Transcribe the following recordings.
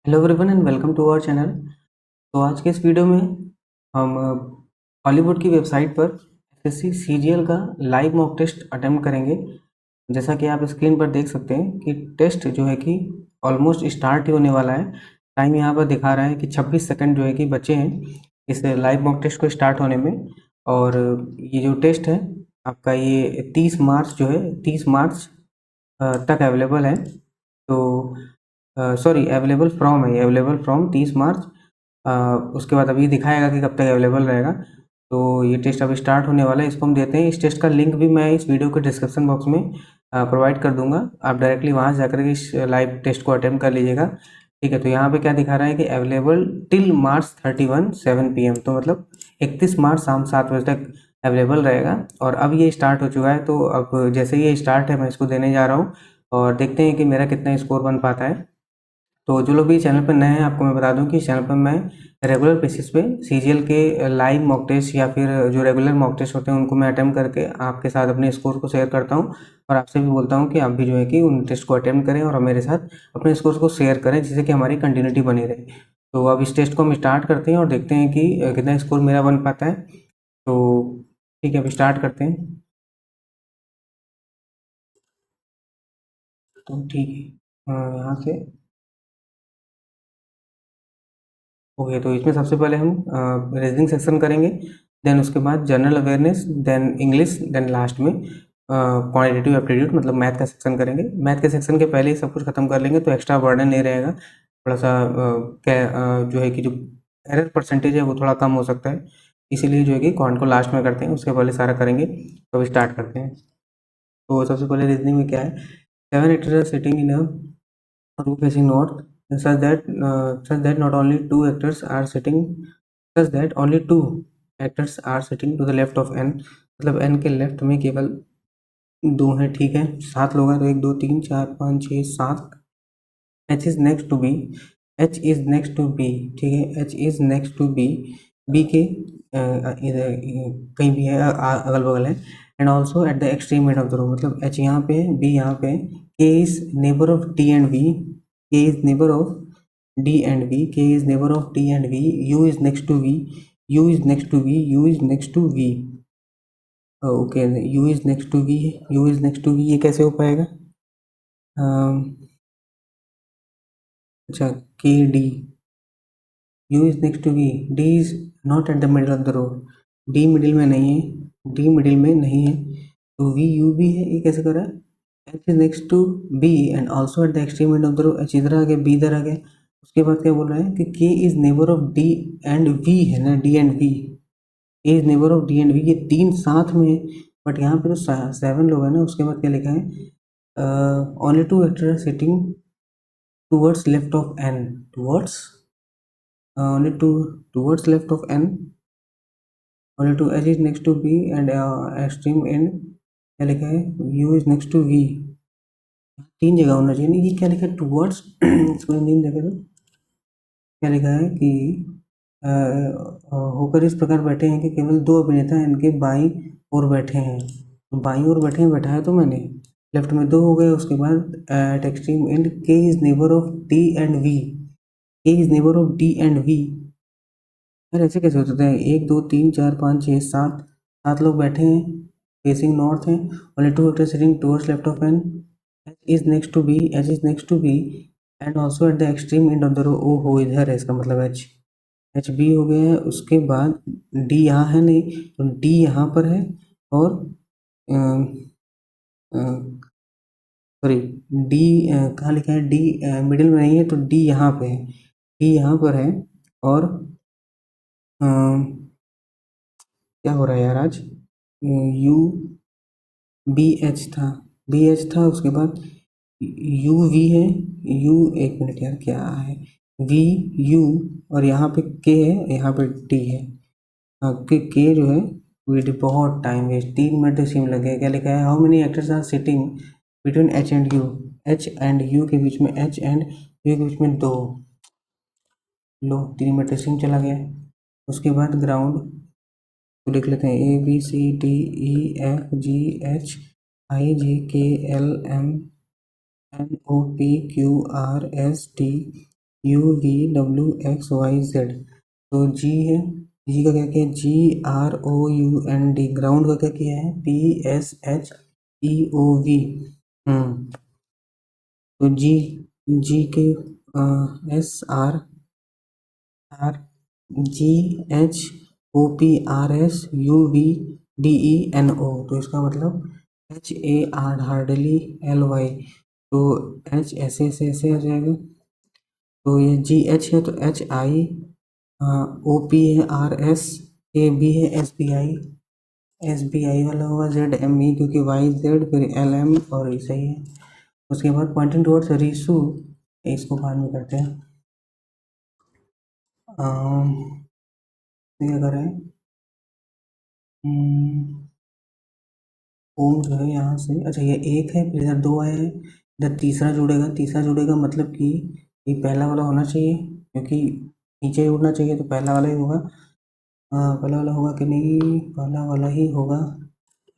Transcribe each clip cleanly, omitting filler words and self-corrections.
Hello everyone and welcome to our channel. तो आज के इस वीडियो में हम हॉलीवुड की वेबसाइट पर एसएससी सीजीएल का लाइव मॉक टेस्ट अटेम्प्ट करेंगे। जैसा कि आप स्क्रीन पर देख सकते हैं कि टेस्ट जो है कि ऑलमोस्ट स्टार्ट ही होने वाला है। टाइम यहाँ पर दिखा रहा है कि 26 सेकंड जो है कि बचे हैं इस लाइव मॉक टेस्ट को स्टार्ट होने में। और ये जो टेस्ट है आपका ये 30 मार्च जो है 30 मार्च तक अवेलेबल है। तो सॉरी अवेलेबल फ्रॉम 30 मार्च। उसके बाद अभी दिखाएगा कि कब तक अवेलेबल रहेगा। तो ये टेस्ट अभी स्टार्ट होने वाला है, इसको हम देते हैं। इस टेस्ट का लिंक भी मैं इस वीडियो के डिस्क्रिप्शन बॉक्स में प्रोवाइड कर दूंगा। आप डायरेक्टली वहाँ से जाकर के इस लाइव टेस्ट को अटेम्प्ट कर लीजिएगा। ठीक है, तो यहाँ पे क्या दिखा रहा है कि अवेलेबल टिल मार्च 31 7 PM, तो मतलब 31 मार्च शाम 7 बजे तक अवेलेबल रहेगा। और अब ये स्टार्ट हो चुका है, तो अब जैसे ये स्टार्ट है मैं इसको देने जा रहा हूँ और देखते हैं कि मेरा कितना स्कोर बन पाता है। तो जो लोग भी चैनल पर नए हैं आपको मैं बता दूं कि चैनल पर मैं रेगुलर बेसिस पे सीजीएल के लाइव मॉक टेस्ट या फिर जो रेगुलर मॉक टेस्ट होते हैं उनको मैं अटेम्प्ट करके आपके साथ अपने स्कोर को शेयर करता हूं। और आपसे भी बोलता हूं कि आप भी जो है कि उन टेस्ट को अटेम्प्ट करें और मेरे साथ अपने स्कोर को शेयर करें, जिससे कि हमारी कंटिन्यूटी बनी रहे। तो अब इस टेस्ट को हम स्टार्ट करते हैं और देखते हैं कि कितना स्कोर मेरा बन पाता है। तो ठीक है, अब स्टार्ट करते हैं। तो ठीक है, यहाँ से ओके। तो इसमें सबसे पहले हम रीजनिंग सेक्शन करेंगे, देन उसके बाद general awareness, then English, then last में क्वांटिटेटिव एप्टीट्यूड मतलब मैथ का सेक्शन करेंगे। मैथ के सेक्शन के पहले ही सब कुछ खत्म कर लेंगे तो एक्स्ट्रा बर्डन नहीं रहेगा। थोड़ा सा जो है कि जो एरर परसेंटेज है वो थोड़ा कम हो सकता है, इसीलिए जो है कि क्वांट को लास्ट में करते हैं, उसके पहले सारा करेंगे। तो स्टार्ट करते हैं। तो सबसे पहले रीजनिंग में क्या है, 7 actors are sitting in a room facing north, such that not only two actors are sitting such that only two actors are sitting to the left of n, मतलब n के लेफ्ट में केवल दो हैं। ठीक है, 7 लोग हैं तो 1 2 3 4 5 6 7। h is next to B, h is next to B. ठीक है, h is next to B, b के कहीं भी है, अगल बगल है। And also at the extreme end of the room, मतलब h यहाँ पे है, b यहाँ पे है। k is neighbour of d and v, k is neighbour of d and v, k is neighbor of d and v, u is next to v, u is next to v, u is next to v। Okay, u is next to v, u is next to v, ये कैसे हो पाएगा? अच्छा, k d, u is next to v, d is not at the middle of the row, d middle में नहीं है, d middle में नहीं है, तो v u भी है, ये कैसे कर रहा है? h is next to b and also at the extreme end of the row, h इधर आ गया, b इधर आ गया। उसके बाद क्या बोल रहा है कि k is neighbor of d and v है ना, d and v, k is neighbor of d and v, ये तीन साथ में है। बट यहाँ पे तो 7 लोग हैं ना। उसके बाद क्या लिखा है, only two actor sitting towards left of n, towards only two towards left of n, only two, h is next to b and extreme end क्या लिखा है, u is next to v। तीन जगह होना चाहिए, नहीं ये क्या लिखा है टूवर्ड्स इसको हिंदी में देखे तो क्या लिखा है कि होकर इस प्रकार बैठे हैं कि केवल दो अभिनेता इनके बाईं ओर बैठे हैं। तो बाईं ओर बैठे हैं, बैठाया तो मैंने, लेफ्ट में दो हो गए। उसके बाद eight extreme and k is neighbour of d and v, k is neighbour of d and v। यार ऐसे कैसे हो सकता है, 1 2 3 4 5 6 7, 7 लोग बैठे हैं फेसिंग नॉर्थ हैं, only two actors sitting towards left of N, H is next to B, H is next to B and also at the extreme end of the row. ओ हो, इधर है, इसका मतलब एच, एच बी हो गया है। उसके बाद डी यहाँ है नहीं, तो डी यहाँ पर है। और सॉरी, डी कहाँ लिखा है, डी मिडिल में नहीं है, तो डी यहाँ पे है, डी यहाँ पर है। और क्या हो रहा है यार आज, यू बी एच था, बी एच था। उसके बाद यू वी है, यू, एक मिनट यार क्या है, वी यू, और यहाँ पे के है, यहाँ पे टी है। हाँ, के जो है वेट, बहुत टाइम वेस्ट, 3 मिनट तो सिम लग गया। क्या लिखा है, how many actors are sitting between H and U, H and U के बीच में, एच एंड यू के बीच में दो। लो, 3 मिनट तो सिम चला गया। उसके बाद ग्राउंड तो लिख लेते हैं, A B C D E F G H I J K L M N O P Q R S T UVWXYZ। तो जी है, जी का क्या किया, GROUND, ग्राउंड का क्या किया है, PSHEOV। तो जी के SRGHOPRSUVDENO, तो इसका मतलब HAR, हार्डली LY, तो H ऐसे ऐसे ऐसे आ जाएगा। तो ये GH है तो HI, OP है RS, AB है SBI वाला होगा, ZME क्योंकि YZ, फिर LM और ऐसा ही है। उसके बाद पॉइंटिंग टुवर्ड्स रीसू, इसको बाद में करते हैं। ये अगर है ओम जो है यहाँ से, अच्छा ये एक है, फिर इधर दो आए हैं, इधर तीसरा जुड़ेगा मतलब कि ये पहला वाला होना चाहिए, क्योंकि नीचे ही उड़ना चाहिए तो पहला वाला ही होगा। पहला वाला होगा कि नहीं, पहला वाला ही होगा।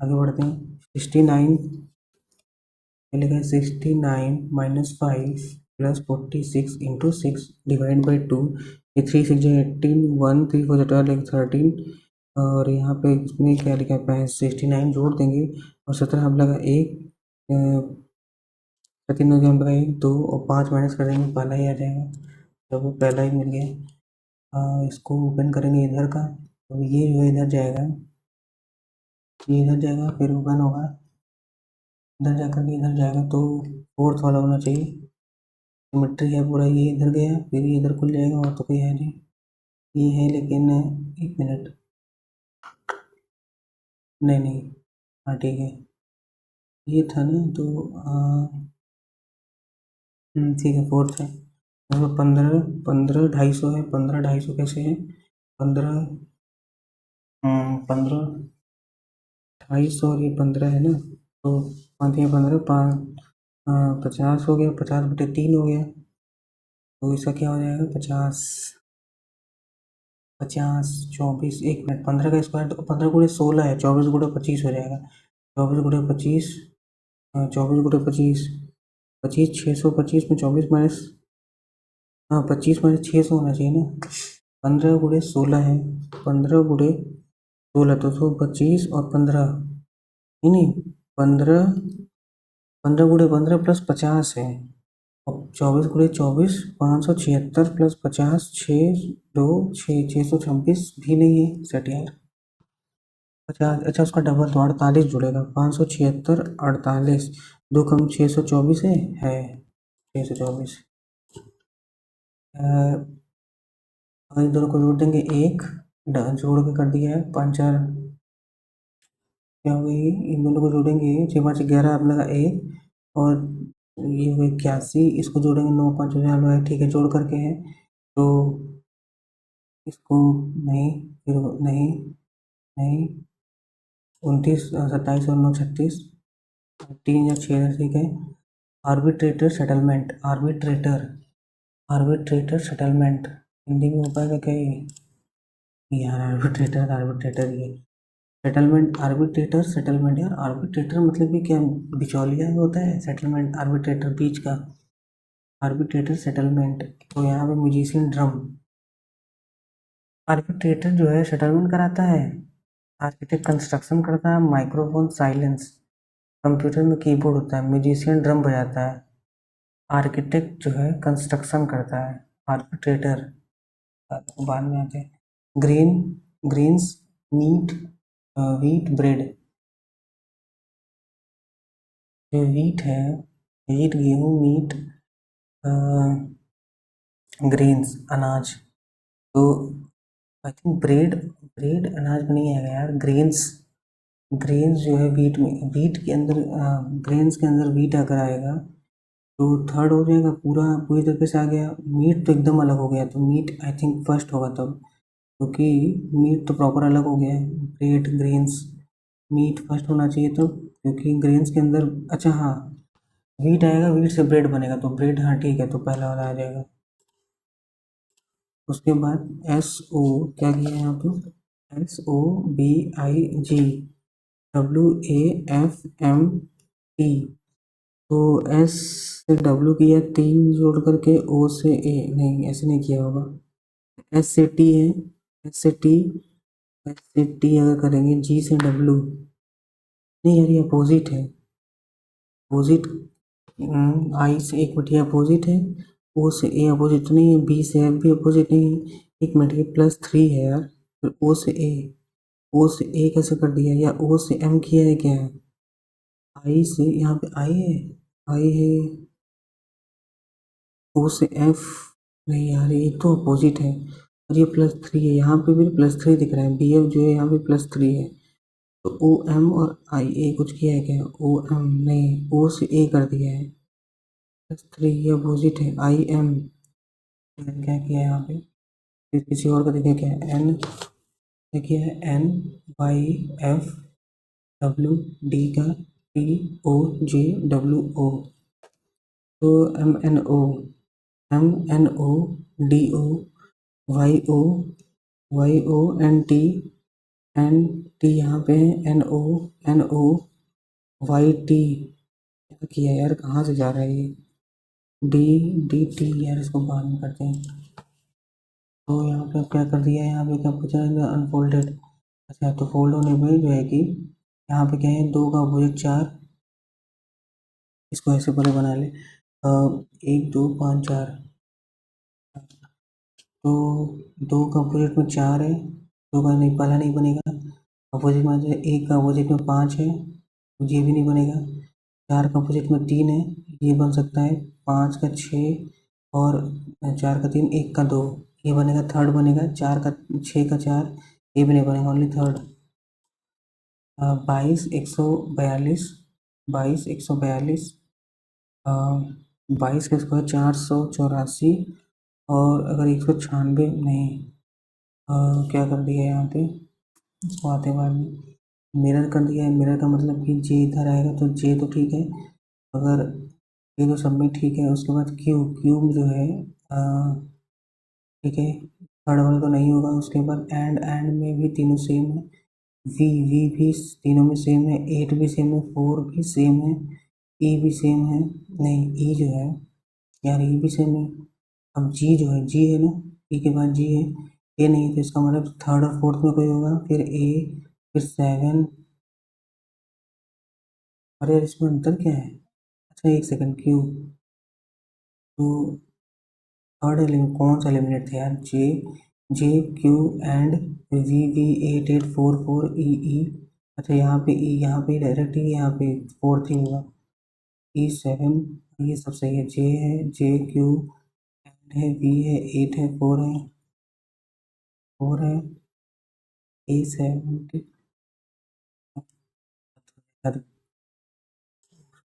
आगे बढ़ते हैं। 69 लिखा है, 69 - 5 + 46 × 6 डिवाइड बाई 2। ये 3 6 जो 18, 1 3 4 12 13, और यहाँ पे इसमें क्या लिखा है, 69 जोड़ देंगे और 17 हम लगा एक, 3 हम लगा 1 2 और 5 माइनस कर देंगे, पहला ही आ जाएगा। तो वो पहला ही मिल गया। इसको ओपन करेंगे इधर का, तो ये जो इधर जाएगा, ये इधर जाएगा, फिर ओपन होगा, इधर जाकर के इधर जाएगा, तो फोर्थ वाला होना चाहिए। सिमेट्री है पूरा, ये इधर गया फिर ये इधर खुल जाएगा, और तो कोई है नहीं, ये है लेकिन, एक मिनट, नहीं नहीं, हाँ ठीक है, ये था ना, तो ठीक है, फोर्थ है। तो 15 15 250 है, 15 250 कैसे है, 15 15 250 और ये 15 है ना, तो 5 या 15 5, 50 हो गया, 50/3 हो गया, तो इसका क्या हो जाएगा, 50 50 24, एक मिनट, 15 का स्क्वायर तो 15 गुणे 16 है, 24 गुणे 25 हो जाएगा, 24 गुणे 25, 24 गुणे 25, 25 625 में 24 माइनस, हाँ 25 माइनस 600 होना चाहिए ना, 15 गुणे 16 है, 15 गुणे 16 तो 125 और 15, नहीं 15, 15 गुणे 15 + 50 है, और 24 गुणे 24 576 + 50 6 2 6 626 भी नहीं है सेट यार, 50, अच्छा उसका डबल तो 48 जुड़ेगा, 576 48, 2 कम 624 है 624। इन दोनों को जोड़ देंगे, एक जोड़ के कर दिया है, 5 4 क्या हो गई, इन दोनों को जोड़ेंगे, 6 5 11 अपने का एक, और ये हुए 81, इसको जोड़ेंगे 9 5 है, ठीक है, जोड़ करके है, तो इसको नहीं, फिर नहीं, नहीं 29 27 और 9 36, 3 या 6 ठीक है। Arbitrator settlement, arbitrator settlement Hindi में हो पाएगा क्या ये यार, आर्बिट्रेटर ये सेटलमेंट, आर्बिट्रेटर सेटलमेंट, यार आर्बिट्रेटर मतलब कि क्या, बिचौलिया होता है, सेटलमेंट आर्बिट्रेटर बीच का, आर्बिट्रेटर सेटलमेंट। तो यहाँ पे म्यूजिशियन ड्रम, आर्बिट्रेटर जो है सेटलमेंट कराता है, आर्किटेक्ट कंस्ट्रक्शन करता है, माइक्रोफोन साइलेंस, कंप्यूटर में कीबोर्ड होता है, म्यूजिशियन ड्रम बजाता है, आर्किटेक्ट जो है कंस्ट्रक्शन करता है, आर्बिट्रेटर बाद में आते हैं। Grain, grains, meat, wheat, bread, जो व्हीट है, व्हीट गेहूँ, मीट, ग्रेन्स अनाज, तो आई थिंक ब्रेड, ब्रेड अनाज में नहीं आएगा यार, ग्रेन्स, ग्रेन्स जो है व्हीट में, व्हीट के अंदर, ग्रेन्स के अंदर व्हीट अगर आएगा तो थर्ड हो जाएगा, पूरा पूरी तरीके से आ गया। मीट तो एकदम अलग हो गया, तो मीट आई थिंक फर्स्ट होगा तब, क्योंकि मीट तो प्रॉपर अलग हो गया है, ब्रेड ग्रेन्स, मीट फर्स्ट होना चाहिए तब, क्योंकि ग्रेन्स के अंदर, अच्छा हाँ, व्हीट आएगा, व्हीट से ब्रेड बनेगा, तो ब्रेड, हाँ ठीक है, तो पहला वाला आ जाएगा। उसके बाद SO, क्या किया है यहाँ पे, SOBIG, WAFMT, तो एस से डब्ल्यू किया 3 जोड़ करके, ओ से ए, नहीं ऐसे नहीं किया होगा। एस से टी है, एस से टी, एस से टी अगर करेंगे, जी से डब्ल्यू, नहीं यार ये अपोजिट है, अपोजिट। आई से एक मिनट, ये अपोजिट है, ओ से ए अपोजिट नहीं है, बी से एफ भी अपोजिट नहीं है, एक मिनट, ये +3 है यार, फिर ओ से ए, ओ से ए कैसे कर दिया, या ओ से एम किया है क्या है, आई से यहाँ पे आई है, आई है, ओ से एफ, नहीं यार ये तो अपोजिट है, और ये +3 है, यहाँ पे भी +3 दिख रहा है, बी एफ जो है यहाँ पे +3 है, तो ओ एम और आई ए कुछ किया है क्या, ओ एम नहीं, ओ से ए कर दिया है, +3, ये अपोजिट है, आई एम, क्या किया है यहाँ पे, फिर किसी और का देखिए क्या है, एन, क्या किया है, N Y F W D का T O J W O, तो M N O D O Y O N T यहाँ पे है, एन ओ वाई टी, क्या किया यार, कहाँ से जा रहा है ये, डी डी टी, यार इसको बाद में करते हैं। तो यहाँ पे क्या कर दिया है, यहाँ पे क्या पूछा है, अनफोल्डेड, अच्छा तो फोल्ड होने पे जो है कि यहाँ पे क्या है, 2 का अपोजिट 4, इसको ऐसे पहले बना ले, 1 2 5 4, तो 2 का अपोजिट में 4 है, 2 का नहीं, पहला नहीं बनेगा, अपोजिट में जो है 1 का अपोजिट में 5 है, तो ये भी नहीं बनेगा, 4 का अपोजिट में 3 है, ये बन सकता है, 5 का 6 और 4 का 3, 1 का 2, ये बनेगा, थर्ड बनेगा, 4 का 6 का 4, ये भी नहीं बनेगा, ओनली थर्ड, 22 142, 22 142, 22 का स्क्वायर 484, और अगर 196 नहीं, क्या कर दिया है यहाँ पे, इसको आते बाद में मिरर कर दिया है, मिरर का मतलब कि जे इधर आएगा, तो जे तो ठीक है, अगर ये तो सब में ठीक है, उसके बाद क्यूब, क्यूब जो है ठीक है, थर्ड वाला तो नहीं होगा, उसके बाद एंड में भी तीनों सेम है, वी वी भी तीनों में सेम है, 8 भी सेम है, 4 भी सेम है, ई भी सेम है, नहीं ई जो है यार, ई भी सेम है, अब जी जो है, जी है ना, ई के बाद जी है, ए नहीं, तो इसका मतलब थर्ड और फोर्थ में कोई होगा, फिर ए, फिर 7, अरे यार इसमें अंतर क्या है, अच्छा एक सेकंड, क्यू, तो थर्ड एलिमेंट कौन सा एलिमिनेट था यार, जे, जे क्यू एंड वी वी 8844 ई ई, अच्छा यहाँ पे ई, यहाँ पे डायरेक्ट ही, यहाँ पे फोर्थ ही होगा, E7, ये सब सही है, जे है, जे क्यू एंड है, वी है, 8 है, 4 है, 4 है, E7,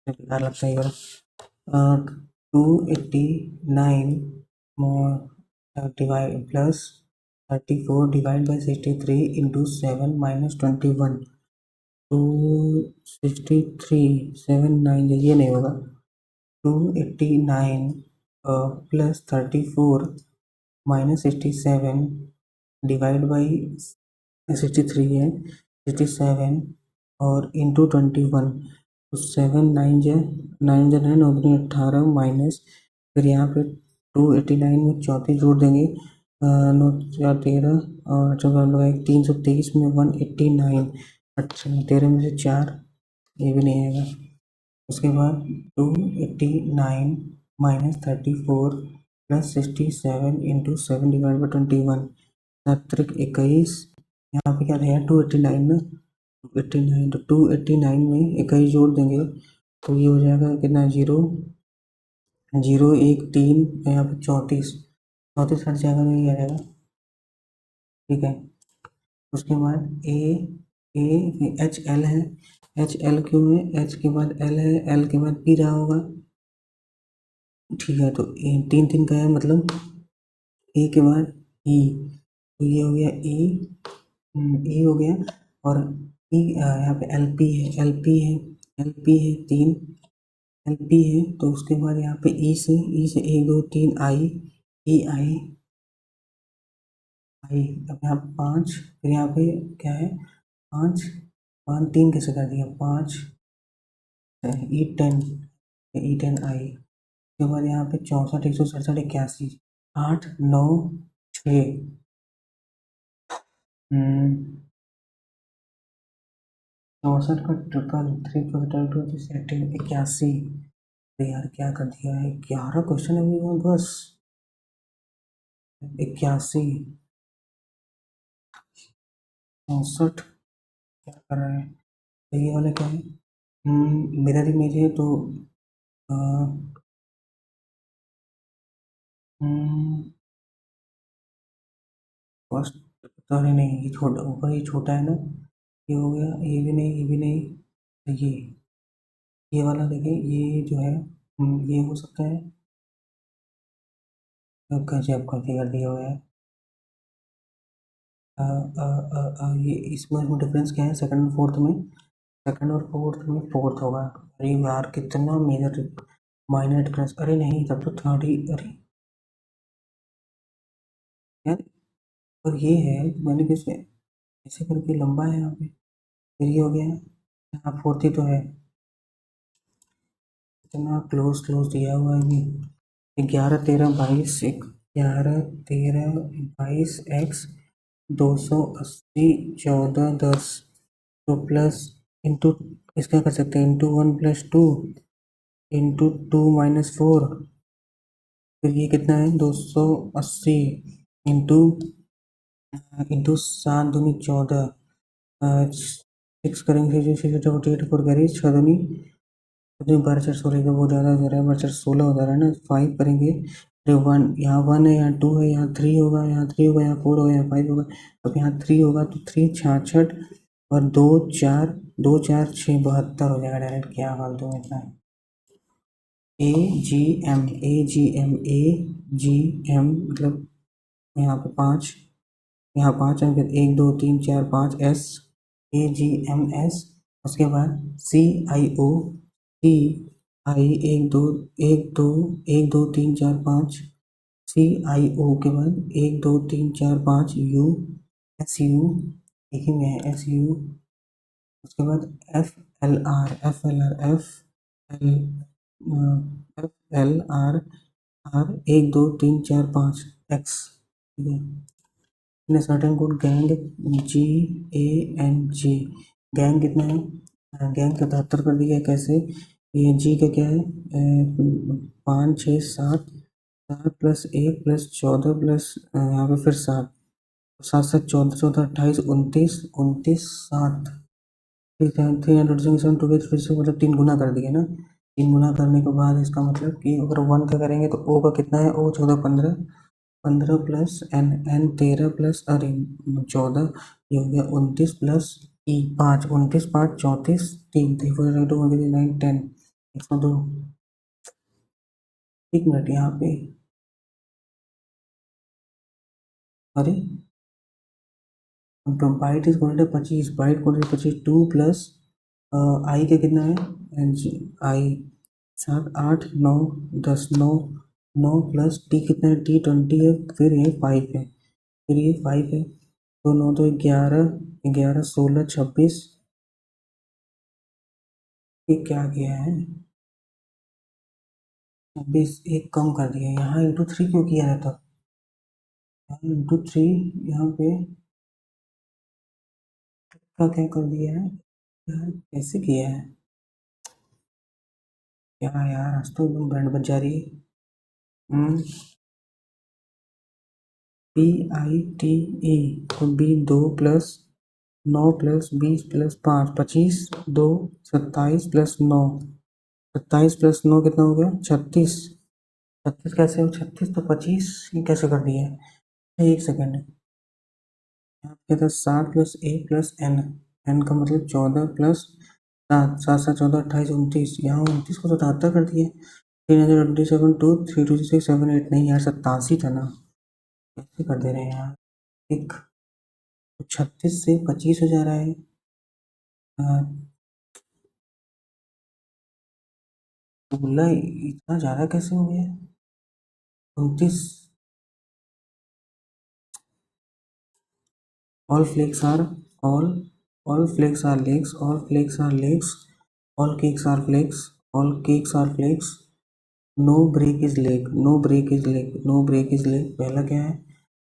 बेकार लगता है ये, 289 divide plus 34 divide by 63 into 7 - 21, to 63 7 9, ये नहीं होगा, 289 प्लस 34 - 67 डिवाइड बाई 63 है, 67 और इंटू 21, तो 7 9 जा 9 9 18 माइनस, फिर यहाँ पे 289 में 34 जोड़ देंगे, 9 4 13 और 323 में 189, अच्छा 13 में से 4, ये भी नहीं आएगा, उसके बाद 289 -34 प्लस 67 इंटू 7 डिवाइड बाई 21, 7 × 21, यहाँ पे क्या रहेगा 289 ना, 89, तो 289 में 21 जोड़ देंगे, तो ये हो जाएगा कितना, 0 0 1 3, यहाँ पे 34, 34 हट जाएगा, तो ये आ जाएगा, ठीक है, उसके बाद ए एच एल है, एच एल क्यों है, एच के बाद एल है, एल के बाद पी रहा होगा, ठीक है, तो 3 3 का है, मतलब ए के बाद ई, तो ये हो गया ई, ई हो गया, और ई यहाँ पे एल पी है, एल पी है, एल पी है 3, एल पी है, तो उसके बाद यहाँ पे ई से 1 2 3 आई, ई आई आई, अब यहाँ पे 5, फिर यहाँ पे क्या है, 5 5 3 कैसे कर दिया, 5 ई 10, E10i के बाद यहाँ पे 64, 167, 81, 8, 9, 6, 64 का ट्रिपल 3 × 81। अरे यार क्या कर दिया है, 11 क्वेश्चन है अभी में बस। 81, 64 क्या कर रहा है, तो ये वाला क्या है, मिरर इमेज है तो फर्स्ट, अरे नहीं ये छोटा ऊपर, ये छोटा है ना, ये हो गया, ये भी नहीं, ये भी नहीं, तो ये वाला देखिए, ये जो है ये हो सकता है। गजब का फिगर दिया हुआ है। ये इसमें डिफरेंस क्या है सेकंड और फोर्थ में, सेकंड और फोर्थ में फोर्थ होगा। अरे यार कितना मेजर माइनर डिफरेंस, अरे नहीं तब तो थर्ड ही, अरे यार, और ये है मैंने कैसे ऐसे करके लंबा है यहाँ पे, फिर ये हो गया, यहाँ फोर्थ ही तो है, इतना क्लोज क्लोज दिया हुआ है ये। 11, 13, 22, 11, 13, 22 एक्स 280, 14, 10, तो प्लस इंटू, इसका कर सकते हैं इंटू 1 + 2 इंटू 2 - 4, फिर ये कितना है 280 इंटू इंटू 7 × 2 = 14, 6 करेंगे, 48 4 करें, 6 × 2 = 12 4 16 का बहुत ज़्यादा हो रहा है, 12 4 16 हो जा रहा है ना, 5 करेंगे, अरे वन यहाँ 1 है, यहाँ 2 है, यहाँ 3 होगा, यहाँ 3 होगा, यहाँ 4 होगा, यहाँ 5 होगा, अब यहाँ 3 होगा तो 3 66 और 2 4, 2 4 6 72 हो जाएगा डायरेक्ट, क्या फालतू में इतना। ए जी एम मतलब यहाँ पे 5, यहाँ 5 है, फिर 1 2 3 4 5 एस, AGMS, उसके बाद CIO, एक दो, 1 2 1 2 3 4 5, CIO के बाद 1 2 3 4 5 SU, एक ही में है SU, उसके बाद FLR 1 2 3 4 5 X, ठीक है। ने certain code gang GANG, gang कितना है, गैंग 77 कर दिया है, कैसे, ये जी का क्या है, 5 6 7, 7 + 1 + 14 प्लस यहाँ पे फिर 7, 7 7 14 14 28 29 29 7, 327 टू बेस फिर से मतलब 3 गुना कर दिए ना, 3 गुना करने के बाद इसका मतलब कि अगर 1 का करेंगे तो ओ का कितना है, ओ 14 15, 15 प्लस एन, एन 13 प्लस अरे 14, ये हो गया 29 प्लस ई 5, 29 5 34 3, 3 4 2 9 10, 102। एक मिनट यहाँ पे, अरे byte is equal to 25, byte equal to 25, 2 plus I का कितना है, आई 7 8 9 10, 9 9 प्लस टी कितना है, टी 20 है, फिर ये 5 है, फिर ये 5 है, तो 9 तो 11, 11 16 26, ये क्या किया है, 26 एक कम कर दिया, यहाँ × 3 क्यों किया रहता, यहाँ × 3, यहाँ पे का क्या कर दिया है यार, कैसे किया है, क्या यार आज तो एकदम बैंड बज जा रही है। PITE तो B 2 plus 9 plus 20 plus 5 25, 2 27 plus 9, 27 plus 9 कितना हो गया 36, 36 कैसे हो 36 तो 25, ये कैसे कर दिया है, एक सेकेंड, यहाँ पे था 7 + 1 + n, n का मतलब 14 प्लस 7, 7 7 14 28 29, यहाँ 29 को तो 77 कर दिए, 327 2 3 2 6 7 8, नहीं यार 87 था ना, कैसे कर दे रहे हैं यार, एक तो 36 से 25 हो जा रहा है, बोला इतना ज़्यादा कैसे हो गया, 29, all flakes are all all flakes are lakes, all flakes are lakes, all cakes are flakes, all cakes are flakes, no break is leg, no break is leg, no break is leg. पहला क्या है?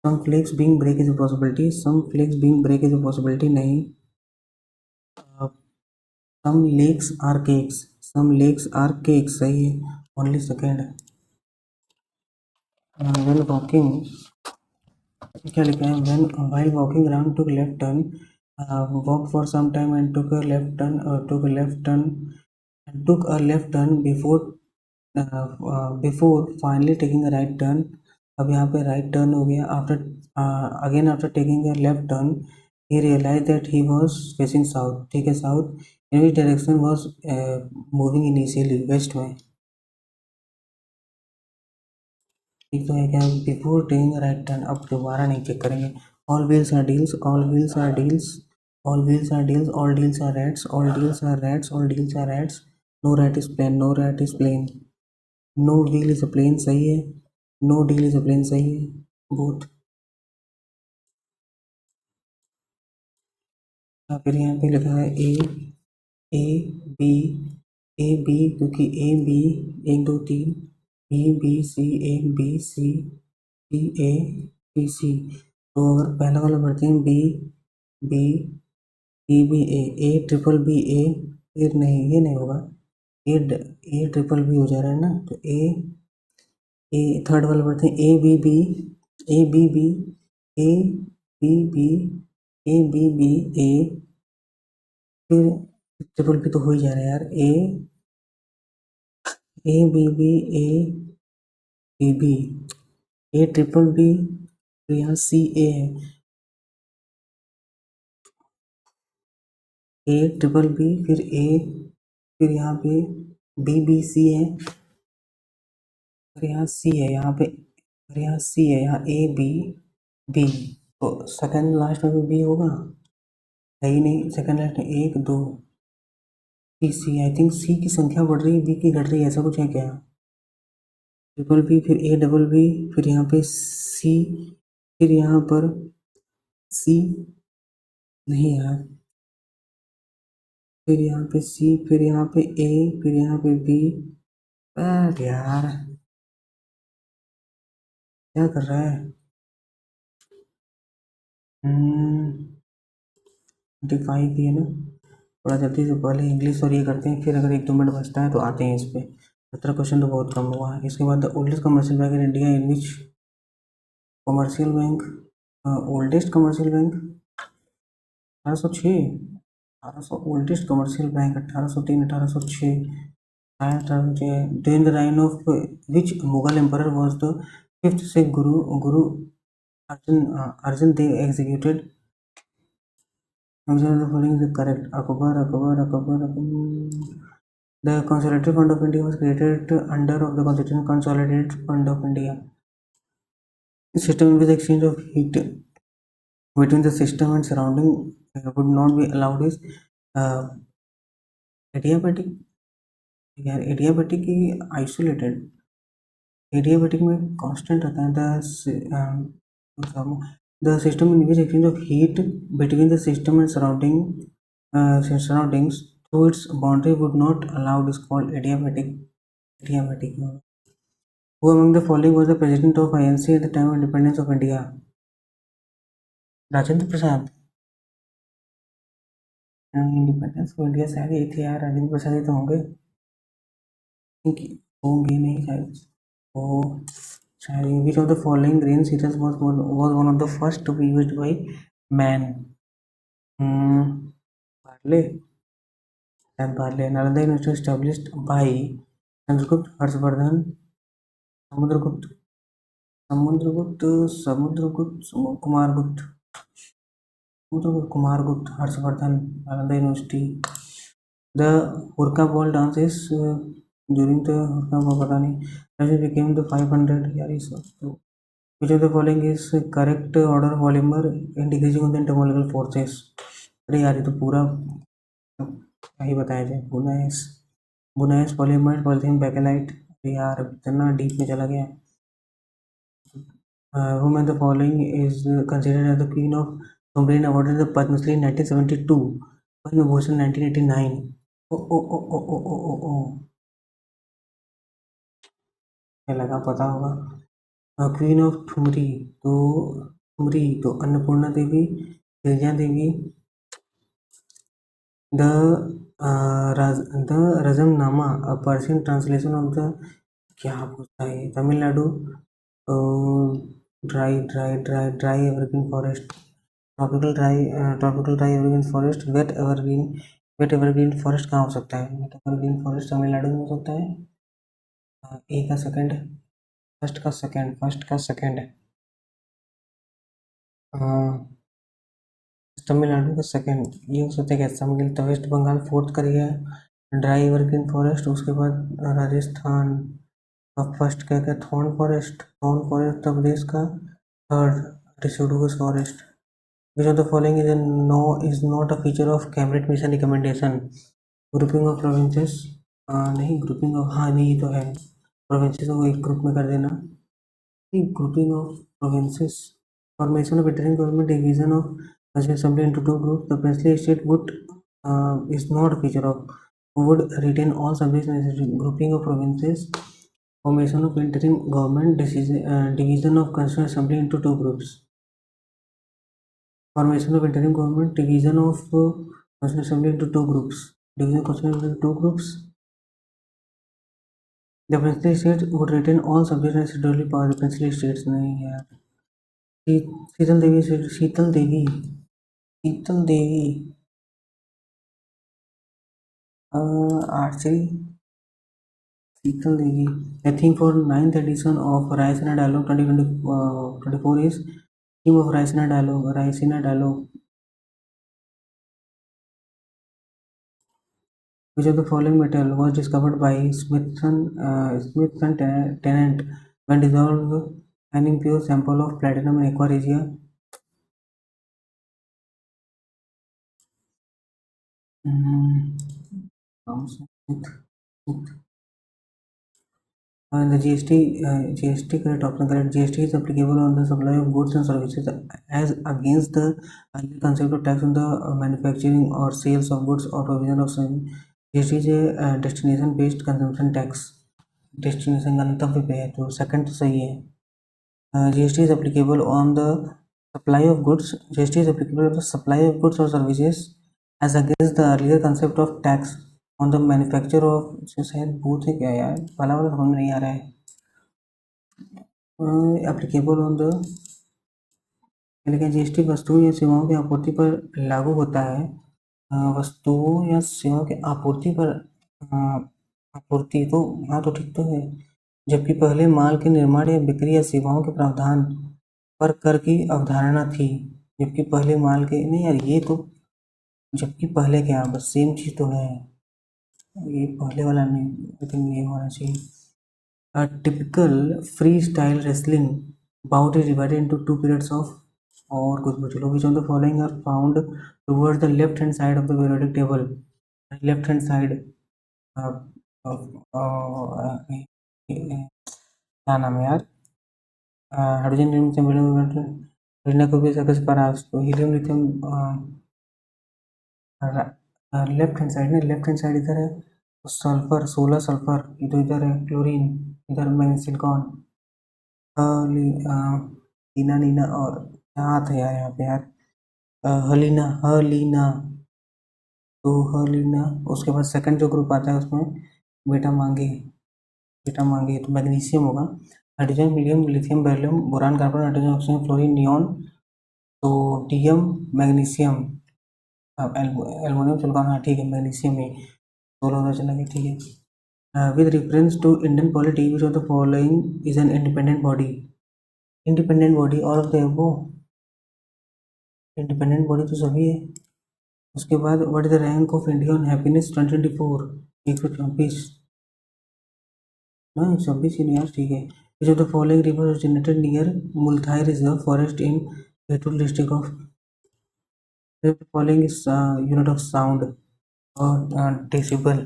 Some flakes being break is a possibility, some flakes being break is a possibility नहीं। Some legs are cakes, some legs are cakes सही है। Only second. When walking, क्या लिखा है? When while walking around took left turn, walk for some time and took a left turn, took a left turn, took a left turn before finally taking a right turn। अब यहाँ पे right turn हो गया। After again after taking a left turn he realized that he was facing south। ठीक है, south. in which direction was moving initially, west में। ठीक तो है क्या? Before taking right turn. अब दोबारा नहीं चेक करेंगे। All wheels are deals, all wheels are deals, all wheels are deals, all deals are rats, all deals are rats, all deals are rats. No rat is plane, no rat is plane. No wheel is a plane सही है। No deal is a plane सही है। Both. फिर यहाँ पे लिखा है A B, A B क्योंकि A B 1 2 3, B B C, A B C, C A B C. तो अगर पहला वाला पढ़ते हैं B B, B B A triple B A, फिर नहीं ये नहीं होगा। ए ट्रिपल बी हो जा रहा है ना, तो ए थर्ड वाला पढ़ते हैं A B B, A B B, A B B, A B B A, फिर ट्रिपल बी तो हो ही जा रहा है यार। A B B, A B B, A triple B, तो यहाँ सी ए है। ए ट्रिपल बी फिर ए, फिर यहाँ पे बी बी सी है, और यहाँ सी है यहाँ पे, और यहाँ सी है, यहाँ ए बी बी। तो सेकंड लास्ट में भी बी होगा? है ही नहीं। सेकंड लास्ट में 1 2 सी सी, आई थिंक सी की संख्या बढ़ रही है, बी की घट रही है, ऐसा कुछ है क्या? ट्रिपल बी फिर ए डबल बी, फिर यहाँ पे सी, फिर यहाँ पर सी नहीं यार, फिर यहाँ पे सी, फिर यहाँ पे ए, फिर यहाँ पे बी। यार क्या कर रहा है? 25 ही है ना। थोड़ा जल्दी से पहले इंग्लिश और ये करते हैं, फिर अगर 1 2 मिनट बचता है तो आते हैं इस पे। 17 क्वेश्चन तो बहुत कम हुआ है। इसके बाद the oldest commercial bank in India, in which commercial bank, oldest commercial bank 1806, 1800 oldest commercial bank 1803 1806। During the reign of which Mughal emperor was the fifth Sikh Guru Arjan Dev executed? Which of the following is correct? Akbar. The Consolidated Fund of India was created under of the Constitution Consolidated Fund of India. System in which the exchange of heat between the system and surrounding would not be allowed is adiabatic। यार adiabatic की isolated, adiabatic में constant रहता है। The system in which exchange of heat between the system and surroundings through its boundary would not allowed is called adiabatic। adiabatic। Who among the following was the president of INC at the time of independence of India? Rajendra Prasad. Independence of India शायद यही थे यार, राजेंद्र प्रसाद ही तो होंगे। होंगे नहीं शायद। ओ शायद which of the following grain cereals was one of the first to be used by man? barley, and barley। Nalanda University established by Chandragupta, Harshvardhan, Samudragupta, Kumargupta, Kumargupta, Harshvardhan, Nalanda University। The Hurka ball dance is during the Hurka ball पता नहीं, as it became the 500 यार ये सब तो। Which of the following is correct order of polymer in decreasing of the intermolecular forces? अरे यार ये तो पूरा क्या ही बताया जाए। बुनाइस पॉलीमर पॉलिथीन बैकेलाइट। अरे यार इतना डीप में चला गया। whom of the following is considered as the queen of Tambourine awarded the Padma Shri in 1972, Padma Bhushan 1989। ओ ओ ओ ओ ओ ओ ओ ओ क्या लगा पता होगा। क्वीन ऑफ ठुमरी तो Annapurna Devi, Girija Devi. The the Razmnama, a Persian translation of the, क्या पूछता है ये, Tamil Nadu. Dry evergreen forest, tropical dry evergreen forest. Wet evergreen forest कहाँ हो सकता है? वेट एवरग्रीन फॉरेस्ट तमिलनाडु में हो सकता है। ए का सेकंड, फर्स्ट का सेकंड तमिलनाडु का सेकंड ये हो सकता है। कैसा मिल तो वेस्ट बंगाल फोर्थ कर गया ड्राई एवरग्रीन फॉरेस्ट। उसके बाद राजस्थान का फर्स्ट क्या क्या, थॉर्न फॉरेस्ट उत्तर प्रदेश का third, deciduous forest. Which of the following is not a feature of cabinet mission recommendation? Grouping of provinces, नहीं ग्रुपिंग ऑफ, हाँ नहीं ये तो है, प्रोविंसेस को एक ग्रुप में कर देना। Grouping of provinces, formation of interim government, division of National Assembly into two groups. The princely state would is not a feature of, would retain all subjects necessary. Grouping of provinces, formation of interim government, division of Constitutional Assembly into two groups. Formation of interim government, division of Constitutional Assembly into two groups. Division of Constitutional Assembly into two groups. The princely states would retain all subjects and statutory power. The princely states नहीं यार। Sheetal Devi, archery, Sheetal Devi. I think for 9th edition of Raisina Dialogue 2024 is theme of Raisina Dialogue. Which of the following metal was discovered by Smithson Tennant when dissolved an impure sample of platinum in aqua regia? Smith. The GST correct option correct. GST is applicable on the supply of goods and services as against the earlier concept of tax on the manufacturing or sales of goods or provision of service. GST is a destination based consumption tax. Destination गंतव्य पे है तो second तो सही है। GST is applicable on the supply of goods. GST is applicable on the supply of goods or services as against the earlier concept of tax on the manufacture of, शायद भूत है क्या यार, भला वाला समझ नहीं आ रहा है। एप्लीकेबल ऑन द, लेकिन जीएसटी वस्तुओं या सेवाओं की आपूर्ति पर लागू होता है। वस्तुओं या सेवाओं की आपूर्ति पर, आपूर्ति तो हाँ तो ठीक तो है। जबकि पहले माल के निर्माण या बिक्री या सेवाओं के प्रावधान पर कर की अवधारणा थी। जबकि पहले माल के, नहीं यार ये तो, जबकि पहले क्या, बस सेम चीज़ तो है, ये पहले वाला नहीं, आई थिंक ये होना चाहिए। A typical freestyle wrestling bout is divided into two periods of, और कुछ पूछ लो। Which of the following are found towards the left hand side of the periodic table? Left hand side, uh, क्या नाम है यार, हाइड्रोजन हीलियम को भी सकस पर helium lithium, left hand side में, लेफ्ट हैंड साइड इधर है। सल्फर, 16 सल्फर तो इधर है, क्लोरीन इधर में, सिलिकॉन, लीना नीना, और यहाँ था यार, यहाँ पे यार हलीना, तो हलीना। उसके बाद सेकंड जो ग्रुप आता है उसमें बेटा मांगे तो मैग्नीशियम होगा। Hydrogen, helium, lithium, beryllium, boron, carbon, nitrogen, oxygen, fluorine, neon, sodium, magnesium, aluminium, silicon, हाँ ठीक है, मैग्नीशियम ही 16 होता चला गया, ठीक है। With reference to Indian polity, which of the following is an independent body? Independent body all of the above, independent body तो सभी है। उसके बाद what is the rank of India on happiness 2024? 124, ना 126 ही नहीं यार, ठीक है। Which of the following river generated near Multai reserve forest in Betul district of, following is unit of sound और डेसिबल।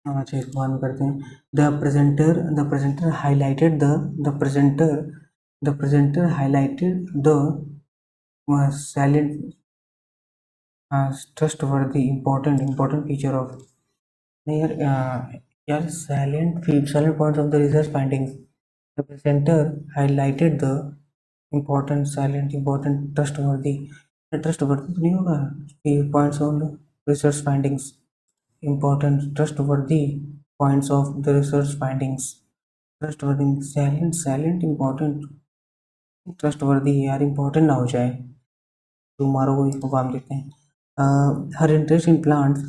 अच्छा इसको बंद करते हैं। The presenter highlighted the salient, trustworthy, important feature of, नहीं यार यार salient points of the research findings. The presenter highlighted the important, trustworthy तो नहीं होगा, key points on the research findings, important, trustworthy points of the research findings, trustworthy, salient, important, trustworthy यार important ना हो जाए, तुम्हारा को इसको काम देते हैं. Her interest in plants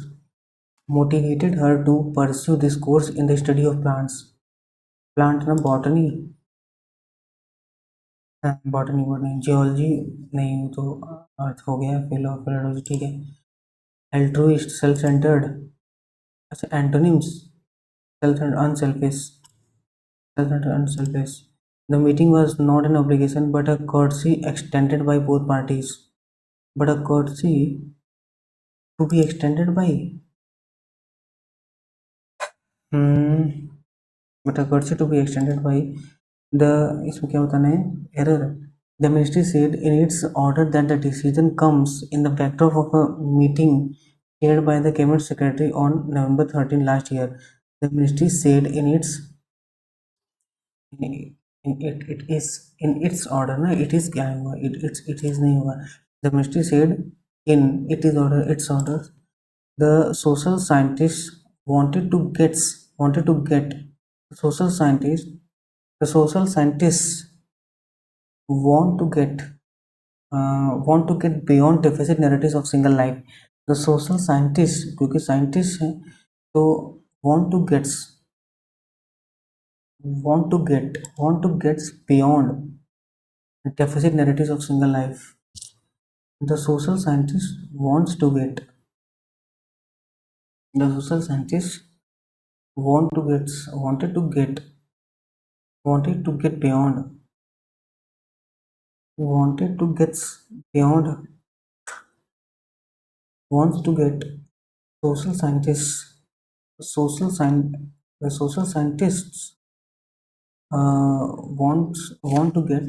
motivated her to pursue this course in the study of plants. Plant ना बॉटनी, बॉटनी बॉटनी जियोलॉजी नहीं तो अर्थ हो गया, फिलोलॉजी ठीक है. एल्ट्रुइस्ट सेल्फ सेंटर्ड, अच्छा antonyms self unselfish, self unselfish. The meeting was not an obligation but a courtesy extended by both parties, but a courtesy to be extended by but a courtesy to be extended by the, इसमें क्या बताना है, error. The ministry said in its order that the decision comes in the backdrop of a meeting chaired by the cabinet secretary on November 13 last year. The ministry said in its it is in its order ना, it is क्या होगा, it is नहीं होगा. The ministry said in it is order, its order, the social scientists wanted to get social scientists the social scientists want to get beyond deficit narratives of single life. The social scientists क्योंकि scientist हैं तो want to get beyond deficit narratives of single life. The social scientist wanted to get beyond wanted to get beyond wants to get social scientists social science the social scientists want to get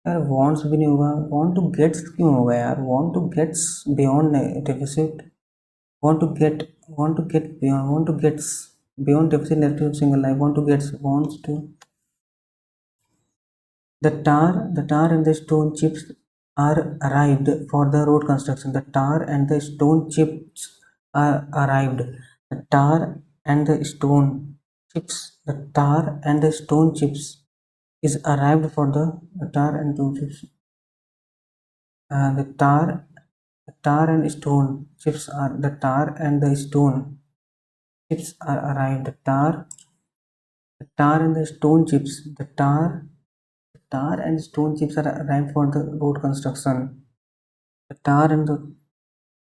यार wants भी नहीं होगा, want to gets क्यों होगा यार, want to gets beyond deficit, want to gets beyond deficit narrative single life, wants to. The tar and the stone chips are arrived for the road construction. The tar and the stone chips are arrived. The tar and the stone chips is arrived for the tar and stone chips. The tar and stone chips are the tar and the stone chips are arrived. The tar and the stone chips. The tar and stone chips are arrived for the road construction. The tar and the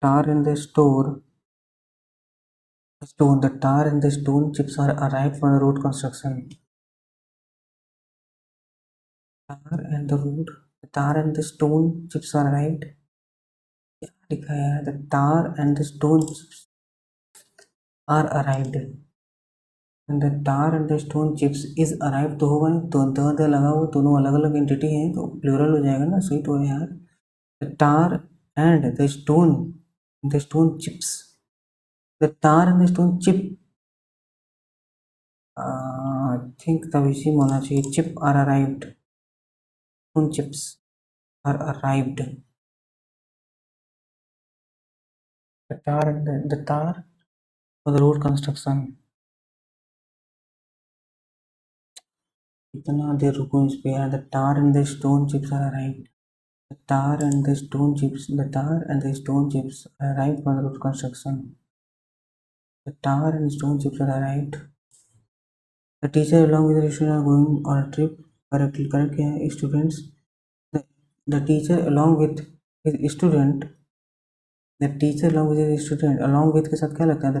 the tar and the stone chips are arrived for the road construction. The tar and the stone chips are arrived. क्या लिखा है यार, the tar and the stone chips are arrived. And the tar and the stone chips is arrived तो होगा नहीं, तो the लगा हुआ, दोनों अलग अलग एंटिटी हैं तो प्लूरल हो जाएगा ना, सही तो है यार. The tar and the stone chips. The tar and the stone chip. I think तब इसी में होना चाहिए. Chip are arrived. Stone chips are arrived. The tar for the road construction. इतना देर रुको इस पे यार. The tar and the stone chips are arrived. The tar and the stone chips are arrived for the road construction. The tar and stone chips are arrived. The teacher along with the student are going on a trip. Correct क्या है, students. The teacher along with his student. The teacher along with his student. Along with के साथ क्या लगता है?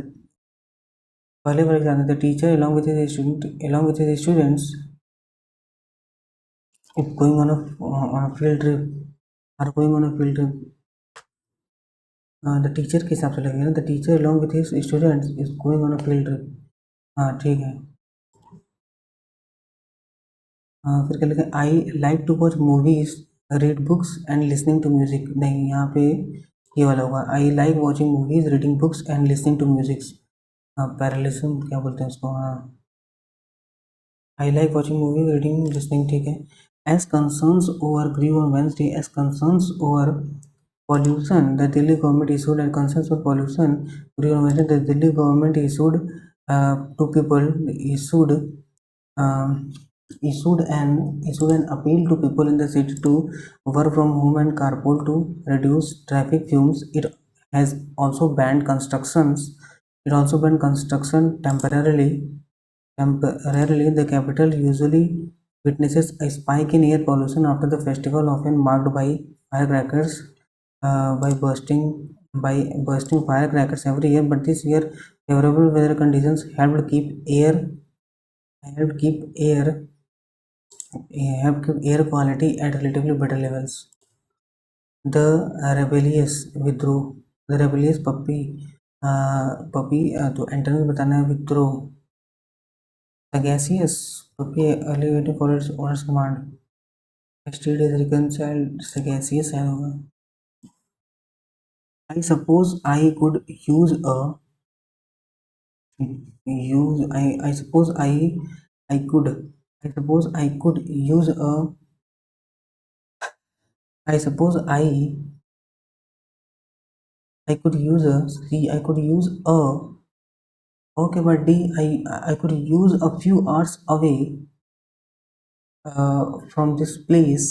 पहले वाले जाने. The teacher along with his students is going on a field trip. Are going on a field trip. The teacher के हिसाब से लगेगा ना. The teacher along with his students is going on a field trip. हाँ ठीक है. फिर क्या लिखा है, I like to watch movies, read books and listening to music. नहीं, यहाँ पे ये वाला होगा। I like watching movies, reading books and listening to music. Parallelism क्या बोलते हैं उसको, हाँ, I like watching movies, reading, listening, ठीक है। As concerns over grieve on Wednesday, as concerns over pollution, the Delhi government issued and concerns for pollution. The Delhi government issued to people um, issued an appeal to people in the city to work from home and carpool to reduce traffic fumes. It has also banned constructions. It also banned construction temporarily. Temporarily, the capital usually witnesses a spike in air pollution after the festival, often marked by firecrackers, by bursting firecrackers every year. But this year, favorable weather conditions helped keep air quality at relatively better levels. The rebellious withdrew. The rebellious puppy तो एंटरनेट बताना है withdraw. Sagacious puppy elevated for its owner's command. Steed is reconciled. Sagacious है होगा. I suppose I could use a use I suppose I could I suppose I could use a I suppose I could use a see I could use a okay but D I could use a few hours away from this place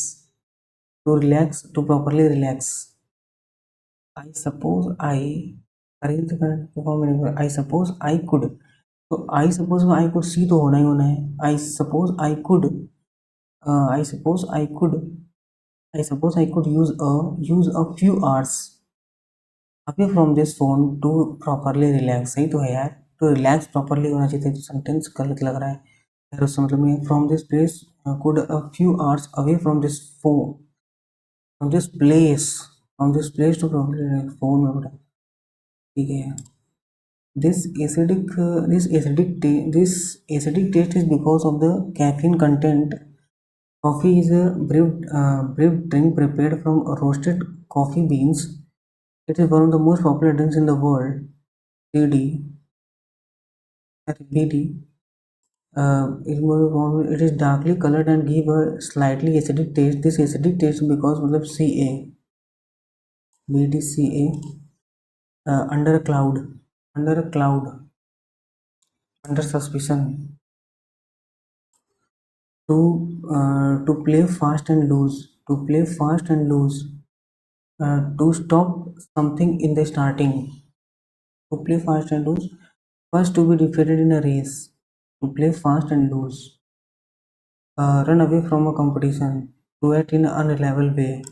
to properly relax. I suppose arrange the current performance. I suppose I could. तो I suppose में I could see तो होना ही होना है. I suppose I could. I suppose I could. I suppose I could use a few hours away from this phone to properly relax. सही तो है यार. तो relax properly होना चाहिए. तो sentence गलत लग रहा है. यार उस मतलब में from this place could a few hours away from this phone from this place to properly relax. phone में बोला ठीक है. This acidic taste is because of the caffeine content. Coffee is a brewed drink prepared from roasted coffee beans. It is one of the most popular drinks in the world. BD. It is darkly colored and give a slightly acidic taste. This acidic taste because मतलब CA. BDCA. Under a cloud. Under suspicion. To play fast and loose. To stop something in the starting. To play fast and loose. First to be defeated in a race. To play fast and lose. Run away from a competition. To act in an unreliable way.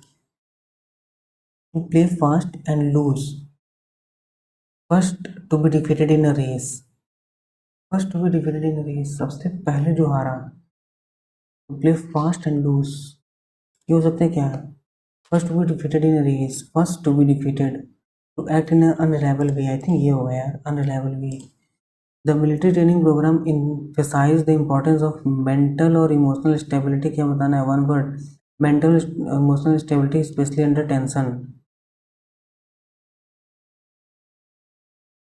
To play fast and lose. First to be defeated in a race. सबसे पहले जो हारा. To play fast and lose. ये हो सकते हैं क्या? First to be defeated in a race. First to be defeated. To act in an unreliable way. I think ये हो गया यार. Unreliable way. The military training program emphasizes the importance of mental or emotional stability. क्या बताना है? One word. Mental emotional stability, especially under tension.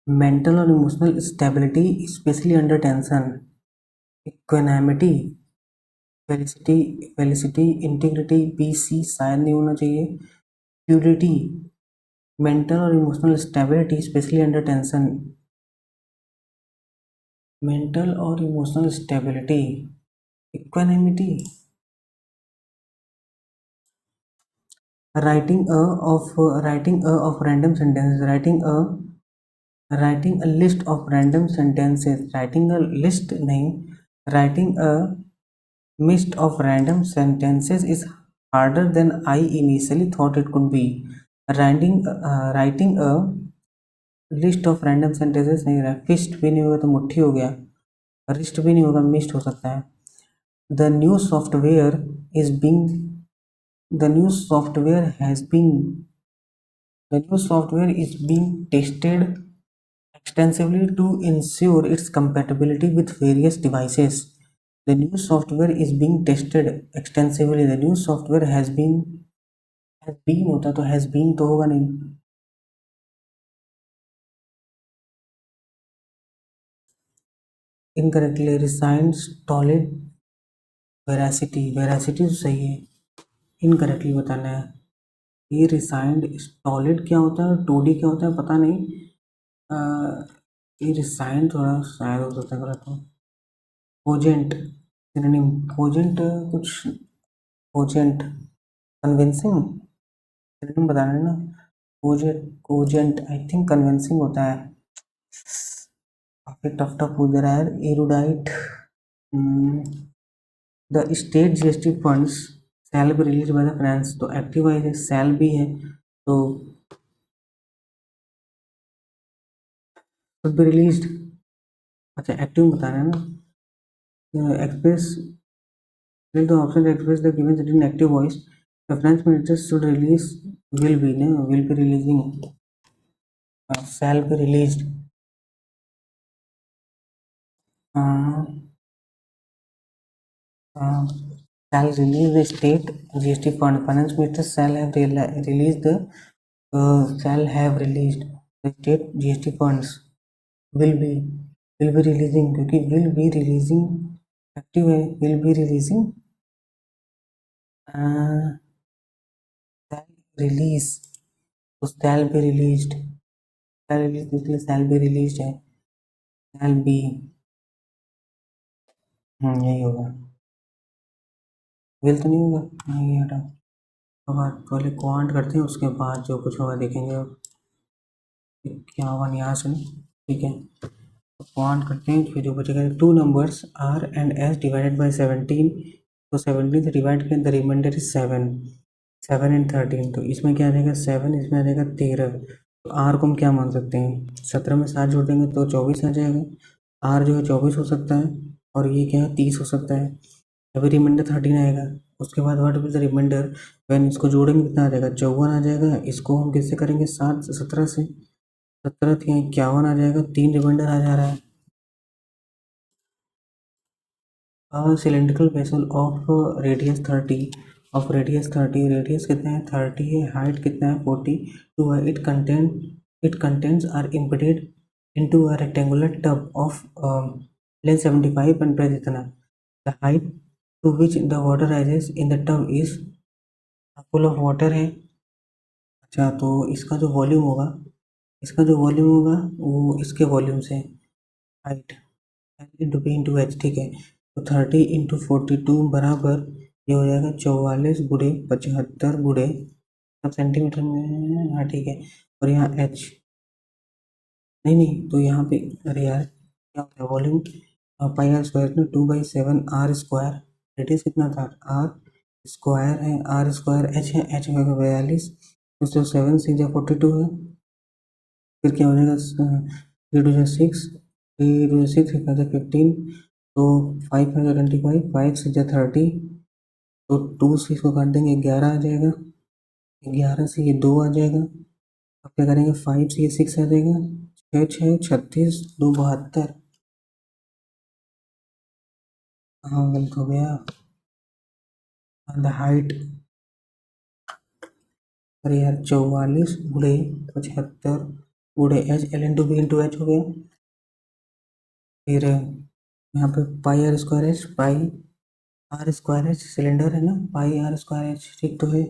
Mental or emotional stability, especially under tension. Equanimity, felicity, integrity, PC शायद नहीं होना चाहिए. Purity, mental or emotional stability, especially under tension. Mental or emotional stability. Equanimity. Writing of random sentences. Writing a list of random sentences. Writing a list नहीं. Writing a list of random sentences is harder than I initially thought it could be. Writing a list of random sentences नहीं रहा. Fist भी नहीं होगा तो मुट्ठी हो गया. Wrist भी नहीं होगा, missed हो सकता है. The new software is being the new software is being tested extensively to ensure its compatibility with various devices. The new software is being tested extensively. The new software has been होता तो has been तो होगा नहीं. Incorrectly, resigned स्टॉलिड veracity, veracity तो सही है, incorrectly बताना है। ये रिसाइंड स्टॉलिड क्या होता है, टोडी क्या होता है पता नहीं। ये रिसाइंड थोड़ा शायद हो सकता है गलत हो। कोजेंट, सिनोनिम कोजेंट, कुछ कोजेंट, कन्विंसिंग, सिनोनिम बताना है ना। Cogent, cogent I think convincing होता है। काफी टफ टफ पूछ दे रहा है। Erudite, the state GST funds shall be release by the finance, तो एक्टिव है, शैल भी है तो शुड बी रिलीज्ड। अच्छा एक्टिव बताना है ना। Express the option that express the given certain active voice, the finance minister should release, will be, no, will be releasing, shall be released, uh, uh, shall release the state GST fund. Finance minister shall have released the, shall have released the state GST funds. Will be, will be releasing, क्योंकि will be releasing active है, will be releasing, shall release, तो shall be released, shall release इसलिए shall be released है, shall be, यही होगा। Will तो नहीं होगा, नहीं हटा। अब आप पहले क्वांट करते हैं, उसके बाद जो कुछ होगा देखेंगे। अब 51 यहाँ से, ठीक है, तो क्वांट करते हैं, फिर जो बचेगा two numbers R and S divided by 17, तो 17 से डिवाइड करें, द रिमाइंडर इज 7, 7 एंड 13, तो इसमें क्या आ जाएगा 7, इसमें आ जाएगा 13, तो आर को हम क्या मान सकते हैं, 17 में 7 जोड़ देंगे तो 24 आ जाएगा। आर जो है 24 हो सकता है, और ये क्या है 30 हो सकता है। अभी रिमाइंडर 13 आएगा, उसके बाद व्हाट विल द रिमाइंडर, वैन इसको जोड़ेंगे कितना आ जाएगा 54 आ जाएगा। इसको हम किससे करेंगे 17 से, 17 थी 51 आ जाएगा, 3 रिमाइंडर आ जा रहा है। Cylindrical vessel of radius 30, of radius 30, radius कितना है 30 है, हाइट कितना है 42 है, it contents are embedded into a rectangular tub of length 75 and breadth इतना, the height to which the water rises in the tub is full of water है। अच्छा तो इसका जो वॉल्यूम होगा, इसका जो वॉल्यूम होगा वो इसके वॉल्यूम से, height into P into H, ठीक है, तो 30 इंटू 42 बराबर ये हो जाएगा 44 गुड़े 75 गुड़े, अब सेंटीमीटर में, हाँ ठीक है, और यहाँ एच, नहीं नहीं तो यहाँ पे, अरे यार क्या होता है वॉल्यूम, पाई आर स्क्वायर में 2/7 आर स्क्वायर, रेडियस कितना था आर स्क्वायर है, आर स्क्वायर एच है, एच होगा 42, तो 7 6 या 42 है, फिर क्या हो जाएगा 3 2 जा 6, 3 2 6 5 जा 15, तो 5 5 जा 25, 5 6 जा 30, तो 2 से इसको काट देंगे 11 आ जाएगा, 11 से ये 2 आ जाएगा, अब क्या करेंगे 5 से ये 6 आ जाएगा, 6 6 36 2 72, हाँ गलत हो गया, द हाइट, अरे यार 44 गुड़े 75 गुड़े H, L into B into H हो गया, फिर यहाँ पे pi R square H, pi R square H cylinder है ना, पाई आर स्क्वायर एच ठीक तो है,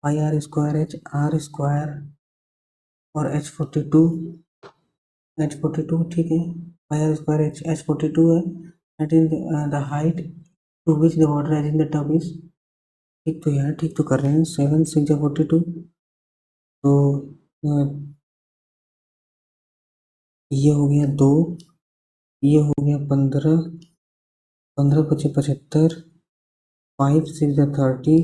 pi R square H R square और एच 42 ठीक है, पाई आर स्क्वायर एच 42 है, that is the height to which the water as in the tub is, ठीक तो यार ठीक तो कर रहे हैं, 7 6 या 42, तो ये हो गया 2, ये हो गया 15, 15 पचे 75, 5 6 या 30,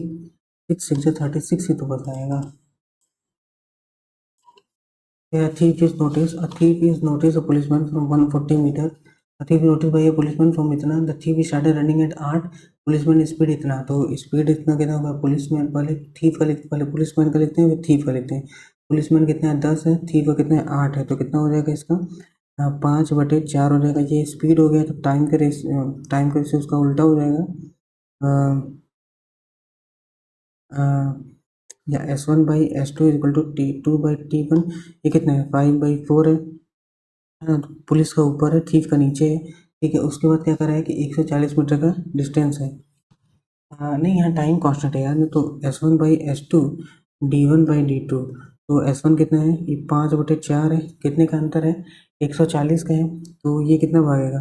6 6 या 36 ही तो बताएगा। A thief is noticed. A thief is noticed. A policeman from 140 meter. A thief is noticed by a policeman from इतना. The thief started running at 8. Policeman speed इतना, तो स्पीड इतना कितना होगा, पुलिसमैन पहले थीफ का लिखते, पहले पुलिसमैन का लिखते हैं फिर थीफ का लिखते हैं। पुलिसमैन कितना है 10 है, थीफ का कितना है 8 है, तो कितना हो जाएगा इसका 5/4 हो जाएगा। ये स्पीड हो गया, तो टाइम का रेशियो उसका उल्टा हो जाएगा, या S1/S2 इक्वल टू T2/T1, ये कितना है 5/4 है, हाँ तो पुलिस का ऊपर है थीफ का नीचे है, ठीक है। उसके बाद क्या कर रहा है कि 140 मीटर का डिस्टेंस है। नहीं, यहाँ टाइम कांस्टेंट है यार, तो S1/S2 D1/D2। तो S1 कितना है, ये 5/4 है। कितने का अंतर है, 140 का है। तो ये कितना भागेगा,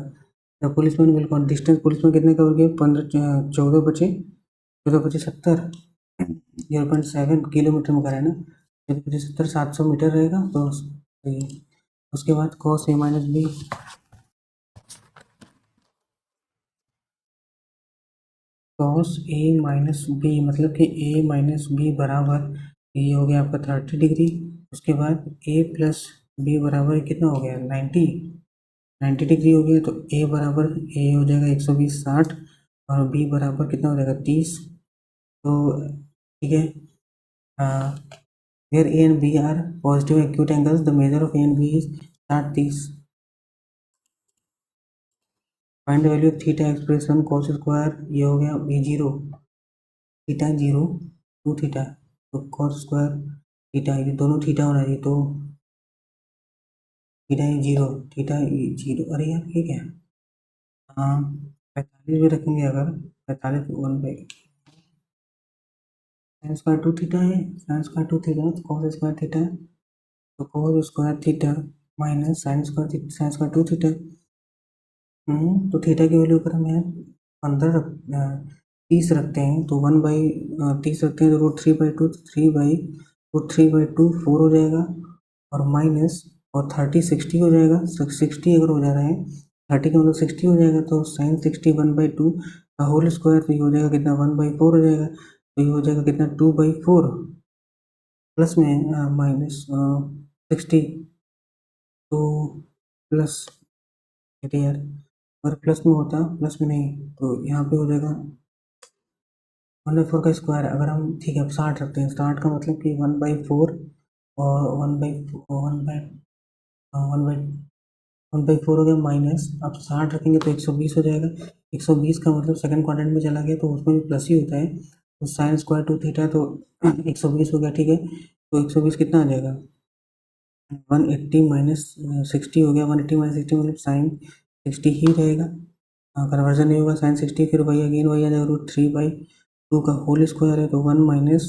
the policeman will can't distance, policeman कितने का हो गया, 15 14 बचे 70, 0.7 किलोमीटर में कर है ना, 70 700 मीटर रहेगा तो सही है। उसके बाद cos A minus B, cos A minus B मतलब कि A माइनस बी बराबर, ये हो गया आपका 30 डिग्री। उसके बाद A प्लस बी बराबर कितना हो गया, 90 डिग्री हो गया। तो A बराबर A हो जाएगा 120 60, और B बराबर कितना हो जाएगा 30। तो ठीक है, where A and B are positive acute angles, the measure of A and B is 60 30। Find value of theta expression cos square, ये हो गया B0, थीटा 0 2 थीटा, तो cos स्क्वायर थीटा, ये दोनों थीटा होना चाहिए, तो थीटा 0 थीटा 0, अरे यार ये क्या है, हाँ 45 भी रखेंगे, अगर 45 1/, साइन स्क्वायर 2 थीटा है, साइन स्क्वायर 2 थीटा तो cos स्क्वायर थीटा, तो cos square theta minus sine square 2 theta. तो थीटा की वैल्यू अगर हम यहाँ 30 रखते हैं, तो 1/30 रखते हैं, तो √3/2, 3/√3/2 4 हो जाएगा, और माइनस, और 30 60 हो जाएगा, 60 अगर हो जा रहा है, 30 का मतलब 60 हो जाएगा, तो साइन 60 1/2 का होल स्क्वायर, तो ये हो जाएगा कितना, 1/4 हो जाएगा, तो ये हो जाएगा कितना, 2/4, प्लस में माइनस 60, तो प्लस, यार अगर प्लस में होता, प्लस में नहीं, तो यहाँ पे हो जाएगा 1/4 का स्क्वायर। अगर हम ठीक है अब 60 रखते हैं, 60 का मतलब कि 1/4, और 1/4 हो गया, माइनस अब 60 रखेंगे तो 120 हो जाएगा। 120 का मतलब सेकंड क्वाड्रेंट में चला गया, तो उसमें भी प्लस ही होता है, तो साइन स्क्वायर 2 थीटा, तो 120 हो गया, ठीक है। तो 120 कितना आ जाएगा, 180 माइनस 60 हो गया, 180 माइनस 60 मतलब साइन 60 ही रहेगा। कन्वर्जन नहीं होगा, साइन 60 फिर वही अगेन वही आ जाएगा, √3/2 का होल स्क्वायर है, तो 1 माइनस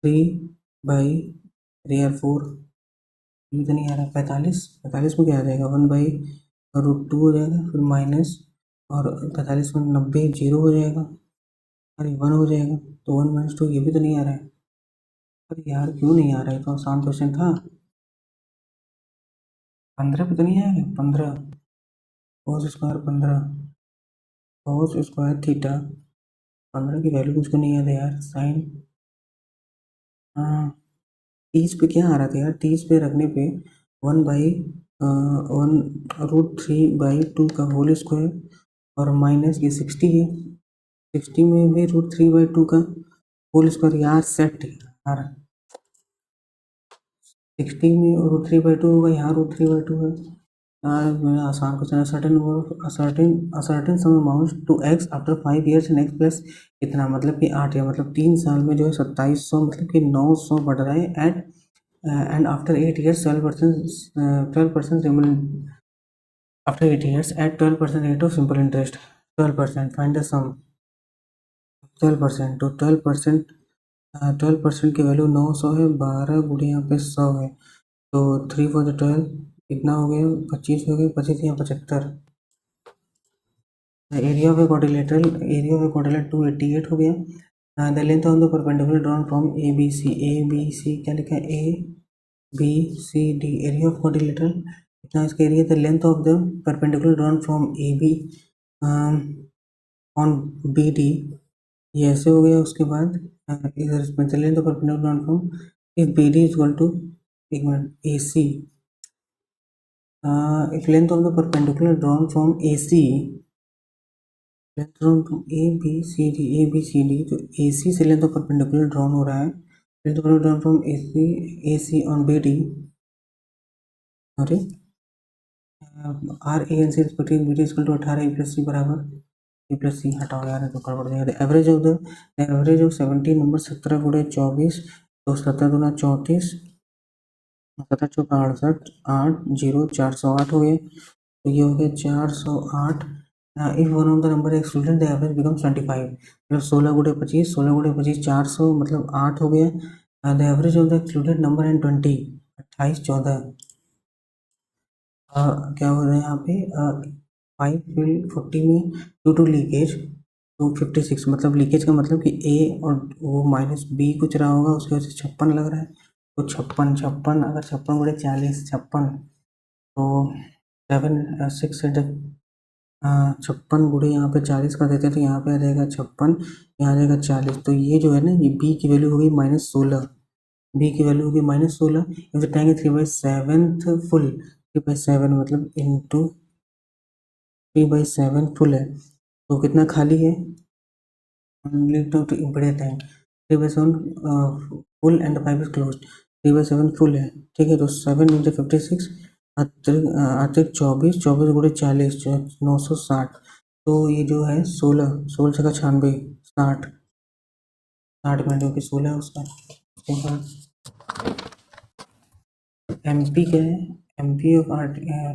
3/4, ये तो नहीं आ रहा, 45 में क्या आ जाएगा, 1/√2 हो जाएगा, फिर माइनस, और 45 में 90 जीरो हो जाएगा, अरे 1 हो जाएगा, तो 1 - 2, ये भी तो नहीं आ रहा है। अरे यार क्यों नहीं आ रहा है, तो आसान क्वेश्चन था। 15 पे तो नहीं आएगा, 15 cos square 15 cos square theta, 15 की वैल्यू कुछ को नहीं याद है यार, साइन, हाँ 30 पे क्या आ रहा था यार, 30 पे रखने पे 1/√3/2 का होल स्क्वायर, और माइनस ये 60 है, 60 में भी √3/2 का होल स्क्वायर, यार सेट यार, 60 में √3/2 होगा, यहाँ √3/2 है यार, मेरा आसान क्वेश्चन है। Certain sum amount to X after 5 years and X plus कितना, मतलब कि 8 या मतलब 3 साल में जो है 2700 मतलब कि 900 बढ़ रहा है, eight and after 8 years 12% after 8 years at 12% rate of simple interest, 12%, find the sum, 12%, तो 12% की वैल्यू 900 है, 12 गुणे यहाँ पे 100 है, तो 3 4 12 कितना हो गया, 25 हो गया, 25 यहाँ 75। एरिया ऑफ ए क्वाड्रिलेटरल 288 हो गया। The length of the perpendicular drawn from A B C क्या लिखा है, A B C D, area of quadrilateral कितना, इसका area, the length of the perpendicular drawn from A B on B D, ये ऐसे हो गया। उसके बाद इधर length of perpendicular drawn from, if B D is equal to, एक minute, A C, if length of the perpendicular drawn from A C, length drawn from A B C D, तो A सी से length of perpendicular drawn हो रहा है, length of drawn from A C on B D, अरे R A N C respective B D equal to 18 A plus C बराबर, A plus सी हटाओ यार, तो गड़बड़ जाएगा। एवरेज ऑफ 17 नंबर 17 गुणे 24, तो 17 दूना 34, 17 चौका 68, 8 0 408 हो गया, तो ये हो गया 408 if one of the number excluded the average becomes 25, मतलब 16 गुणे 25, 16 गुणे 25 400, मतलब 8 हो गया। The average of the excluded number and 20, 28 14। क्या हो रहा है यहाँ पे, 5 फिल 40 में ड्यू टू लीकेज 256, मतलब लीकेज का मतलब कि ए और वो माइनस बी कुछ रहा होगा, उसकी वजह से 56 लग रहा है। तो 56 56, अगर 56 गुणे 40 56, तो 6 56 गुणे यहाँ पे 40 कर देते हैं, तो यहाँ पे आ जाएगा 56, यहाँ आ जाएगा 40। तो ये जो है ना, ये बी की वैल्यू होगी -16, बी की वैल्यू होगी -16। इफ द टैंक 3/7 फुल, 3/7 मतलब इंटू 3/7 फुल है, तो कितना खाली है, impedance tank 3/7 full and pipe is close, 3/7 full है, ठीक है। तो 7 × 56 अतिरिक्त 24, 24 गुणे 40 960। तो ये जो है 16, 16 छक्का 96, 60, 60 मिनट जो कि 16 है उसका। उसके बाद एमपी क्या है, एमपी ऑफ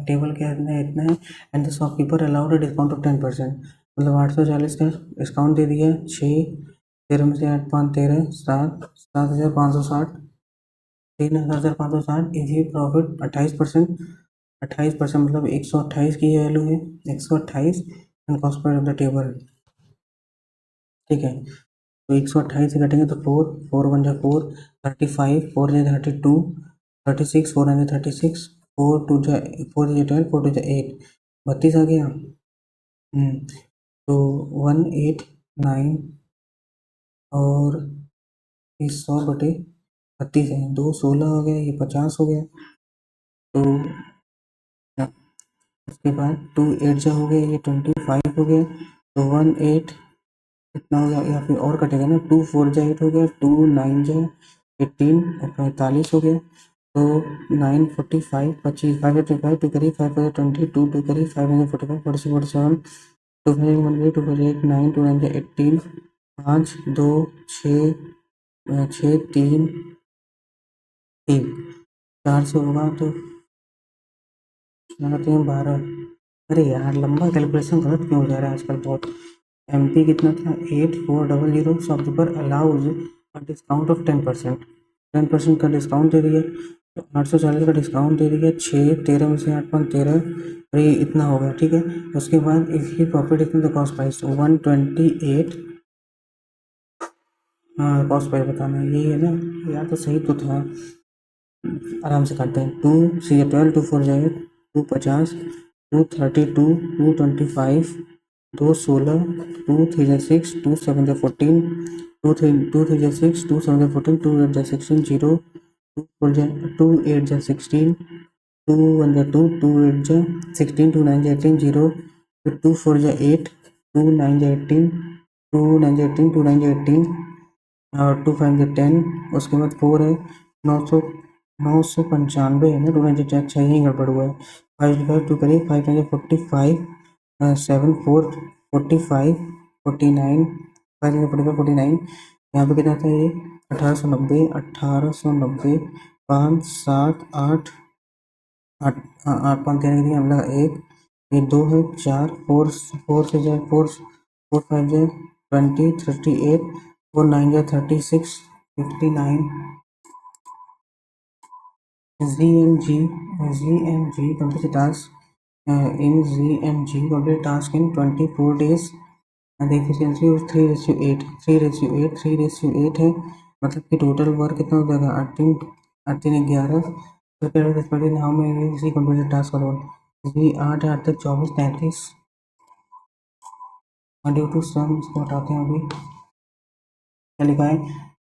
टेबल क्या है, इतना है। And the shopkeeper allowed a discount of 10%, मतलब 840 का डिस्काउंट दे दिया। 6 13 में से 8 5 13 7 7560, 3560। इजी प्रॉफिट 28%, 28% मतलब 128 की वैल्यू है, 128 and cost per of the table, ठीक है। तो 128 से घटेंगे तो 4 4 1 जा 4, 35 4 जा 32, 36 4 9 जा 36, 4 2 जा 4 जा 12, 4 2 जा 8, 32 आ गया। तो 189 और 100/32 है, 2 16 हो गया, ये 50 हो गया। तो उसके बाद 2 8 जा हो गया, ये 25 हो गया। तो 18 कितना हो गया, या फिर और कटेगा ना, 2 4 जा 8 हो गया, 2 9 जा 18 और 45 हो गया। तो 9 45 25 5 25 2 करी 5 20 2 2 करी 5 45 46 47 2 5 1 2 5 8 9 2 9 18 5 2 6 6 3 3 4 से होगा तो लगाते हैं 12। अरे यार लंबा कैलकुलेशन गलत क्यों हो जा रहा है आजकल बहुत। एमपी कितना था, 8400। Shopkeeper allows a discount of 10%, 10% का डिस्काउंट दे दिया। तो 840 का डिस्काउंट दे दिया। 6 13 में से 8 5 13, और ये इतना हो गया, ठीक है। उसके बाद इसकी प्रॉफिट इतना, कॉस्ट प्राइस 128, हाँ कॉस्ट प्राइस बताना है, यही है ना यार, तो सही तो था। आराम से काटते हैं, 2 सी 12 2 4 जाए 2 50, 2 32 2 25, 2 16, 2 3 जा 6, 2 7 जा 14, 2 3 जा 6, 2 7 जा 14, 2 8 जा 16 0, 2 4 जा 2 8 जा 16, 2 1 जा 2, 2 8 जा 16, 2 9 जा 18 0, फिर 2 4 जा 8, 2 9 जा 18, 2 9 जा 18, 2 9 जा 18 और 2 5 जा 10। उसके बाद 4 है 900, 995 है ना, 2 अच्छा यही गड़बड़ हुआ है। 5 5 2 करिए 5 5 45, 7 4 45 49, 5 45 49। यहाँ पे कितना था ये, 1890, 1890 5 7 8 8 8 5 13 के लिए हमला 1, ये 2 है 4 4 4 से जाए 4 4 5 जाए 20 38, 4 9 जाए 36 59। ZMG complete the task in ZMG complete task in 24 days and the efficiency was 3:8, 3:8, 3:8 है, मतलब कि टोटल वर्क कितना हो जाएगा, 8 3 8 3 11। तो how many easy completed task alone, जी 8 8 तक 24 33। ड्यू टू सम, इसको हटाते हैं अभी। क्या लिखा है,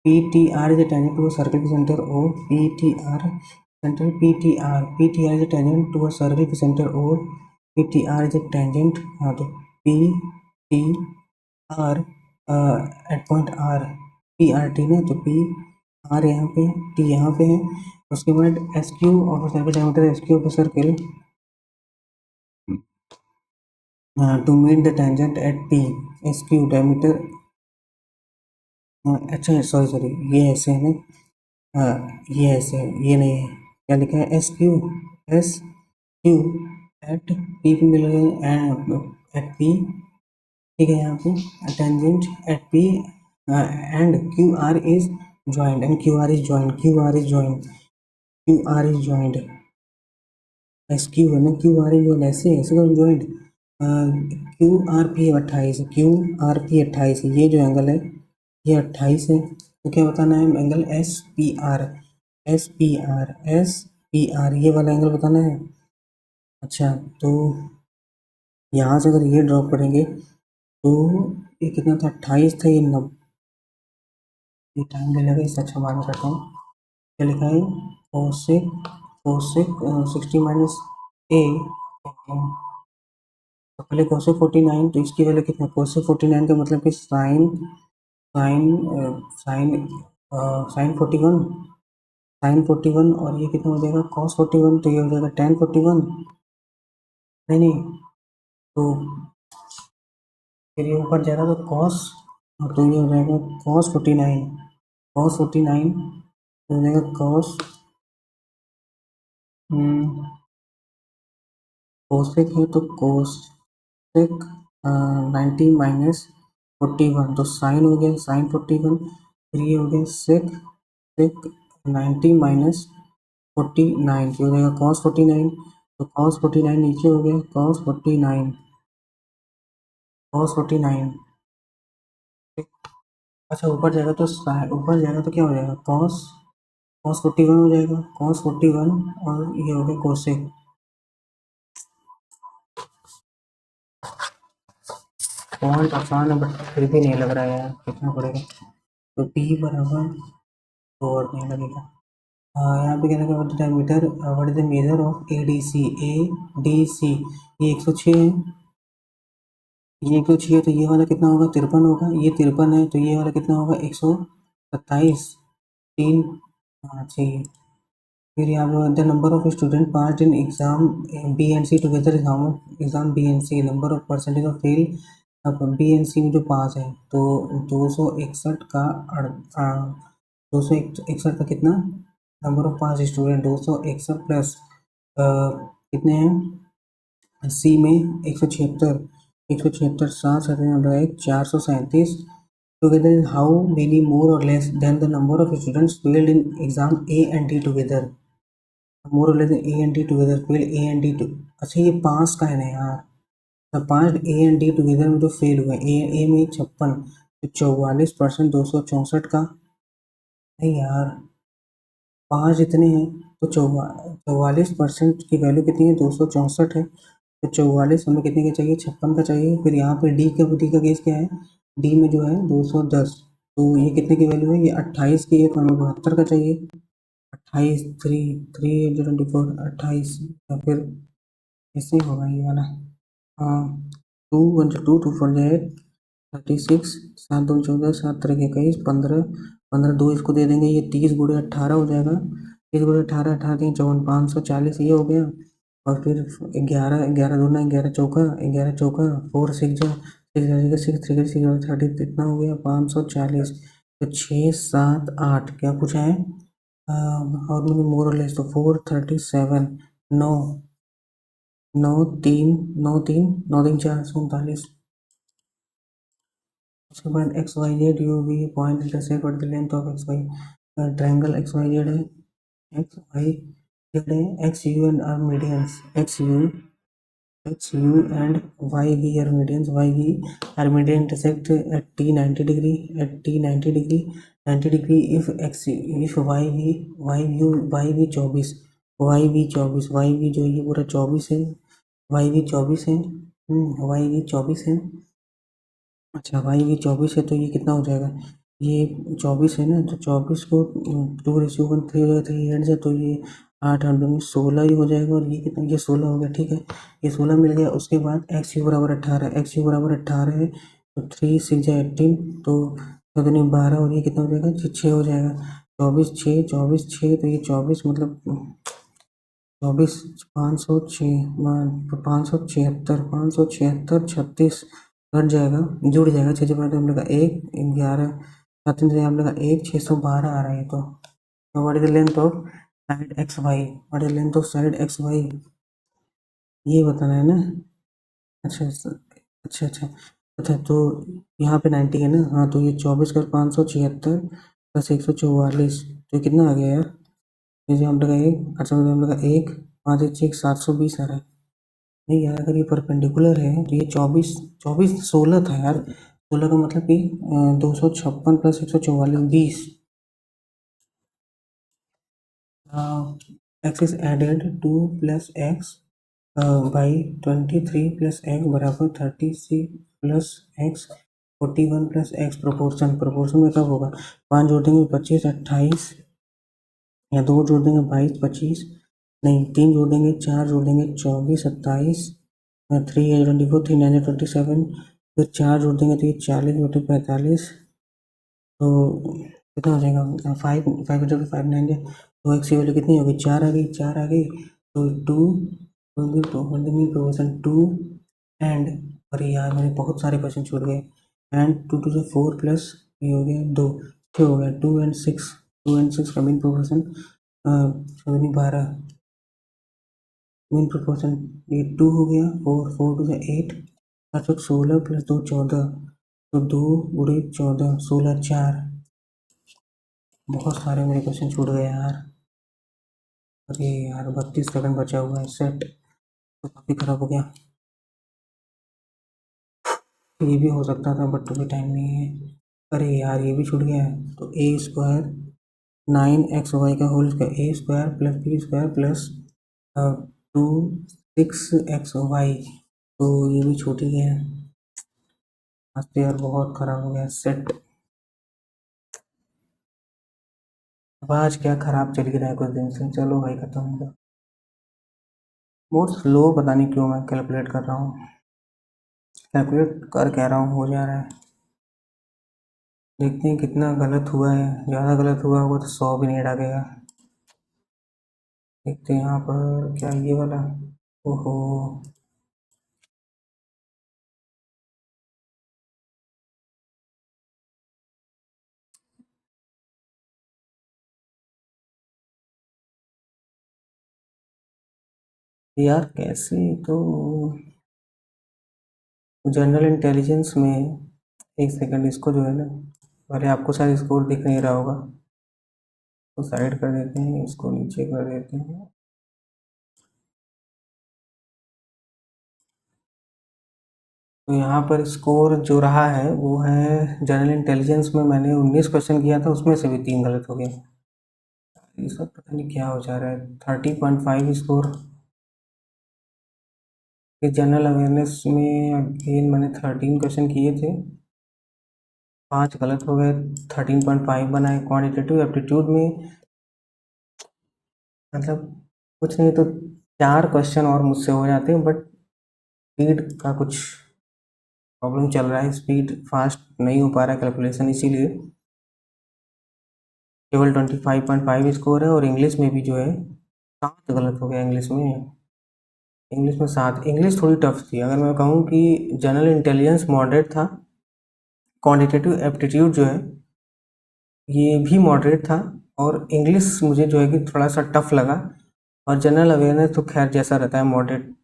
PTR is a tangent to a circle center O, PTR center PTR is a tangent to a circle center O, PTR is a tangent, हाँ तो PTR at point R, PRT ना, तो PR यहाँ पे T यहाँ पे है। उसके बाद SQ of circle diameter, SQ of circle to meet the tangent at P, SQ diameter, अच्छा सॉरी सॉरी ये ऐसे है ना, ये ऐसे है, ये नहीं है। क्या लिखा है, SQ एट पी पे मिल गए एट पी, ठीक है, यहाँ पे tangent at P and Q R is joint and Q R is joint, Q R is joint, Q R is joint, S Q है ना, क्यू आर इज ज्वाइंट, ऐसे ऐसे करो joint, Q R P 28, Q R P 28, ये जो angle है ये 28 है, तो क्या बताना है, angle S P R, S P R, S P R, ये वाला एंगल बताना है। अच्छा, तो यहाँ से अगर ये ड्रॉ करेंगे तो ये कितना था, 28 था, ये 90, ये टाइम ले लेगा, इससे अच्छा मान करता हूँ, क्या लिखा है, कोसेक, कोसेक 60 माइनस ए, तो पहले कोसेक 49, तो इसकी वैल्यू कितना, कोसेक 49 का मतलब कि sine, sine sine sine 41, sine 41, और ये कितना हो जाएगा, कॉस 41, तो ये हो जाएगा टेन 41, नहीं नहीं, तो फिर ये ऊपर जाएगा तो कॉस, तो ये हो जाएगा कॉस 49, कॉस 49 हो जाएगा कॉस, कोसेक है तो कोसेक 90 माइनस 41, तो साइन हो गया साइन 41, फिर ये हो गया सेक, सेक 90 माइनस 49, हो जाएगा कॉस 49, तो कॉस 49 नीचे हो गया कॉस 49, कॉस 49, अच्छा ऊपर जाएगा तो ऊपर जाएगा तो क्या हो जाएगा, कॉस, कॉस 41 हो जाएगा, कॉस 41, और ये हो गया कोसेक, पॉइंट आसान है बट फिर भी नहीं लग रहा है यार, कितना पड़ेगा, तो पी बराबर 2 और नहीं लगेगा। यहाँ पे क्या लगा, what the diameter, what is the measure of A D C, A D C, ये 106 है, ये 106 है, तो ये वाला कितना होगा, 53 होगा, ये 53 है, तो ये वाला कितना होगा, 127, 3, हाँ चाहिए। फिर यहाँ पे the number of student pass in exam B and C together is how much, exam B and C, number of percentage of fail, अब बी एंड सी में जो पास है तो 261 का 261 का कितना, number of pass student 261 plus कितने हैं, सी में 176, 176 सात सात एक 437, together is how many more और less than the number of students failed in exam A and D together, more और less A and D together, fail A and D too, अच्छा ये पास का है ना यार, द पांच ए एंड डी टुगेदर में जो फेल हुए, ए में 56, तो 44%, 264 का, नहीं यार पाँच इतने हैं, तो 44% की वैल्यू कितनी है, 264 है, तो 44 हमें कितने का चाहिए, 56 का चाहिए, फिर यहाँ पे डी का केस क्या है, डी में जो है 210, तो ये कितने की वैल्यू है, ये 28 की है, तो हमें 72 का चाहिए, 28 थ्री, 3 8 24, 28, या फिर ऐसे ही होगा ये वाला, हाँ, 2 1 2 2 4 8 36, 7 2 14, 7 3 21, 15, 15 2 इसको दे देंगे, ये 30 × 18 हो जाएगा, 30 × 18, 18 3 54, 540 ये हो गया, और फिर 11, 11 दूना 11 चौका, 11 चौका 4 6 जा 6 6 6 3 6 30, कितना हो गया 540, तो 6 7 8 क्या पूछा है, और मैंने मोर और लेस, तो 437, 9 9 3 9 3 9 3 439, उसके बाद X Y Z U V point intersect what the length of X Y, triangle X Y Z है, एक्स वाई जेड है, X U and are medians, X U and Y V are medians, Y V are median intersect at T 90 degree, at T 90 degree, 90 degree if Y V 24, Y V 24, Y V जो ये पूरा 24 है, Y V 24 है, Y V 24 है, अच्छा Y V 24 है, तो ये कितना हो जाएगा, ये 24 है ना, तो 24 को 2:1 3 हो जाएगा, 3 8 से, तो ये 8 8 दूनी 16 ही हो जाएगा, और ये कितना, ये 16 हो गया, ठीक है, ये 16 मिल गया, उसके बाद एक्स यू बराबर 18, एक्स यू बराबर 18 है, तो 3 6 18, तो 12 और ये कितना हो जाएगा, 6 हो जाएगा, 24 6 24 6, तो ये 24 मतलब 24 506, 576, 576 36 घट जाएगा, जुड़ जाएगा, 6 से बाद हम लोग का 1 11, 7 से हम लोग का 1 612 आ रहा है, तो what is the length of side X Y, what is length of side X Y, ये बताना है ना, अच्छा अच्छा अच्छा अच्छा, तो यहाँ पे 90 है ना, हाँ, तो ये 24 का 576 प्लस 144, तो कितना आ गया यार? जैसे हम लगा एक, अच्छा हम लगा एक, 5 1 720 आ रहा है। नहीं यार, अगर ये परपेंडिकुलर है तो ये 24 24 16 था यार। 16 का मतलब कि 256 plus 144 20। X is added 2 plus X by 23 plus X बराबर 36 plus X 41 plus X. Proportion proportion में कब होगा? 5 जोड़ देंगे 25 28, या 2 जोड़ देंगे 22 25, नहीं 3 जोड़ देंगे 4 जोड़ देंगे 24 27, 3 24 3 9 27, फिर 4 जोड़ देंगे तो ये 40 बटे 45, तो कितना हो जाएगा? 5 5 5 9 तो एक्स की वैल्यू कितनी होगी? 4 आ गई, 4 आ गई, तो 2 प्रोपोर्शन 2 एंड, अरे यार मेरे बहुत सारे क्वेश्चन छूट गए। एंड 2 2 4 प्लस ये हो गया 2, 6 हो गया, 2 एंड 6 का मीन प्रोपोर्शन 12 मीन प्रोपोर्शन, ये 2 हो गया, 4 4 2 8, 8 16 प्लस 2 14, तो 2 गुणे 14 16 4। बहुत सारे मेरे क्वेश्चन छूट गए यार। अरे यार 32 सेकंड बचा हुआ है, सेट तो काफ़ी खराब हो गया। ये भी हो सकता था बट अभी टाइम नहीं है। अरे यार ये भी छूट गया है, तो ए स्क्वायर 9 x y का whole square, A square plus B square plus 2 6 x y, तो ये भी छूट ही गया। आज तो यार बहुत खराब हो गया सेट। अब आज क्या खराब चल ही रहा है कुछ दिन से, चलो भाई खत्म हो गया। बहुत स्लो, पता नहीं क्यों मैं कैलकुलेट कर रहा हूँ, कैलकुलेट कर कह रहा हूँ हो जा रहा है। देखते हैं कितना गलत हुआ है, ज़्यादा गलत हुआ होगा तो 100 भी नहीं डालेगा। देखते हैं यहाँ पर क्या ये वाला, ओहो यार कैसे, तो जनरल इंटेलिजेंस में, एक सेकंड इसको जो है ना, पहले आपको शायद स्कोर दिख नहीं रहा होगा, तो साइड कर देते हैं, इसको नीचे कर देते हैं। तो यहाँ पर स्कोर जो रहा है वो है, जनरल इंटेलिजेंस में मैंने 19 क्वेश्चन किया था, उसमें से भी 3 गलत हो गए। ये सब पता नहीं क्या हो जा रहा है। 30.5 स्कोर। फिर जनरल अवेयरनेस में अगेन मैंने 13 क्वेश्चन किए थे, 5 गलत हो गए, 13.5 बनाए। क्वान्टिटेटिव एप्टीट्यूड में मतलब कुछ नहीं तो 4 क्वेश्चन और मुझसे हो जाते हैं, बट स्पीड का कुछ प्रॉब्लम चल रहा है, स्पीड फास्ट नहीं हो पा रहा है कैलकुलेशन, इसीलिए केवल 25.5 स्कोर है। और इंग्लिश में भी जो है 7 गलत हो गया इंग्लिश में। इंग्लिश में 7, इंग्लिश थोड़ी टफ थी। अगर मैं कहूँ कि जनरल इंटेलिजेंस मॉडरेट था, क्वान्टिटेटिव एप्टीट्यूड जो है ये भी मॉडरेट था, और इंग्लिश मुझे जो है कि थोड़ा सा टफ लगा। और जनरल अवेयरनेस तो खैर जैसा रहता है मॉडरेट,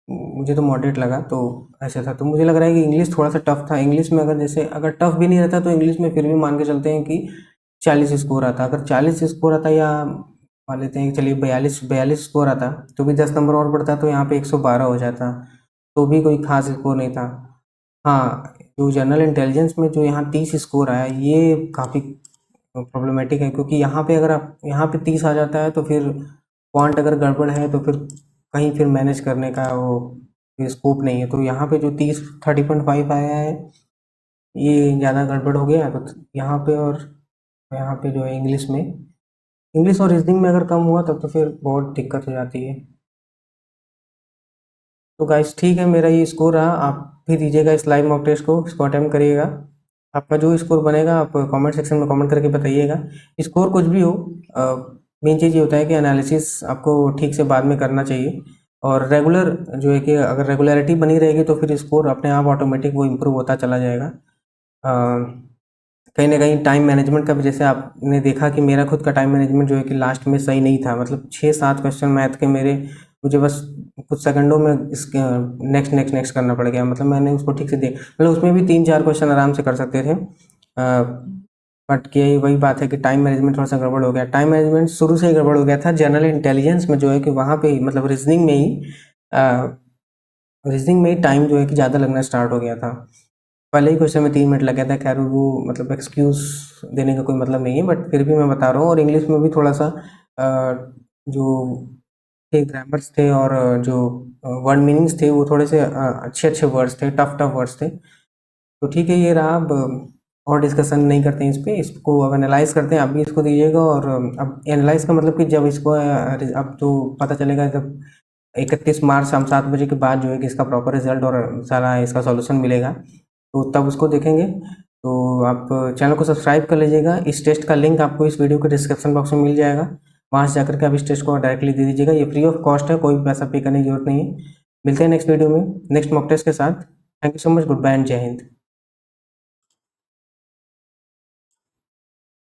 मुझे तो मॉडरेट लगा, तो ऐसा था। तो मुझे लग रहा है कि इंग्लिश थोड़ा सा टफ था। इंग्लिश में अगर जैसे अगर टफ भी नहीं रहता तो इंग्लिश में फिर भी मान के चलते हैं कि 40 स्कोर आता। अगर 40 स्कोर आता, या मान लेते हैं कि चलिए 42 स्कोर आता, तो भी 10 नंबर और बढ़ता, तो यहाँ पे 112 हो जाता, तो भी कोई खास स्कोर नहीं था। हाँ, जो जनरल इंटेलिजेंस में जो यहाँ 30 स्कोर आया, ये काफ़ी प्रॉब्लमेटिक है, क्योंकि यहाँ पे अगर आप यहाँ पे 30 आ जाता है तो फिर पॉइंट अगर गड़बड़ है तो फिर कहीं फिर मैनेज करने का वो स्कोप नहीं है। तो यहाँ पे जो 30 30.5 आया है, ये ज़्यादा गड़बड़ हो गया। तो यहाँ पे और यहाँ पे जो है इंग्लिश में, इंग्लिश और रीजनिंग में अगर कम हुआ तब तो फिर बहुत दिक्कत हो जाती है। तो गाइस ठीक है, मेरा ये स्कोर रहा। आप भी दीजिएगा इस लाइव मॉक टेस्ट को, इसको अटेम्प्ट करिएगा। आपका जो स्कोर बनेगा आप कमेंट सेक्शन में कमेंट करके बताइएगा। स्कोर कुछ भी हो, मेन चीज़ ये होता है कि एनालिसिस आपको ठीक से बाद में करना चाहिए। और रेगुलर जो है कि अगर रेगुलरिटी बनी रहेगी तो फिर स्कोर अपने आप ऑटोमेटिक वो इम्प्रूव होता चला जाएगा। कहीं ना कहीं टाइम मैनेजमेंट का भी, जैसे आपने देखा कि मेरा खुद का टाइम मैनेजमेंट जो है कि लास्ट में सही नहीं था। मतलब 6 7 क्वेश्चन मैथ के मेरे मुझे बस कुछ सेकंडों में इसके नेक्स्ट नेक्स्ट नेक्स्ट करना पड़ गया। मतलब मैंने उसको ठीक से देख, मतलब उसमें भी 3-4 क्वेश्चन आराम से कर सकते थे। बट कि वही बात है कि टाइम मैनेजमेंट थोड़ा सा गड़बड़ हो गया। टाइम मैनेजमेंट शुरू से ही गड़बड़ हो गया था। जनरल इंटेलिजेंस में जो है कि वहाँ पे ही मतलब रीजनिंग में ही टाइम जो है कि ज़्यादा लगना स्टार्ट हो गया था। पहले ही क्वेश्चन में 3 मिनट लग गया था। खैर वो मतलब एक्सक्यूज़ देने का कोई मतलब नहीं है, बट फिर भी मैं बता रहा हूँ। और इंग्लिश में भी थोड़ा सा जो थे ग्रामर्स थे और जो वर्ड मीनिंग्स थे वो थोड़े से अच्छे अच्छे वर्ड्स थे, टफ टफ वर्ड्स थे। तो ठीक है, ये रहा। अब और डिस्कशन नहीं करते हैं इस पे, इसको अब एनालाइज करते हैं। आप भी इसको दीजिएगा। और अब एनालाइज का मतलब कि जब इसको अब तो पता चलेगा, जब 31 मार्च शाम 7 बजे के बाद जो है कि इसका प्रॉपर रिजल्ट और सारा इसका सॉल्यूशन मिलेगा, तो तब उसको देखेंगे। तो आप चैनल को सब्सक्राइब कर लीजिएगा। इस टेस्ट का लिंक आपको इस वीडियो के डिस्क्रिप्शन बॉक्स में मिल जाएगा। वहाँ से जाकर के आप इस टेस्ट को डायरेक्टली दे दीजिएगा। ये फ्री ऑफ कॉस्ट है, कोई भी पैसा पे करने की जरूरत नहीं है। मिलते हैं नेक्स्ट वीडियो में नेक्स्ट मॉक टेस्ट के साथ। Thank you so much. Goodbye and जय हिंद।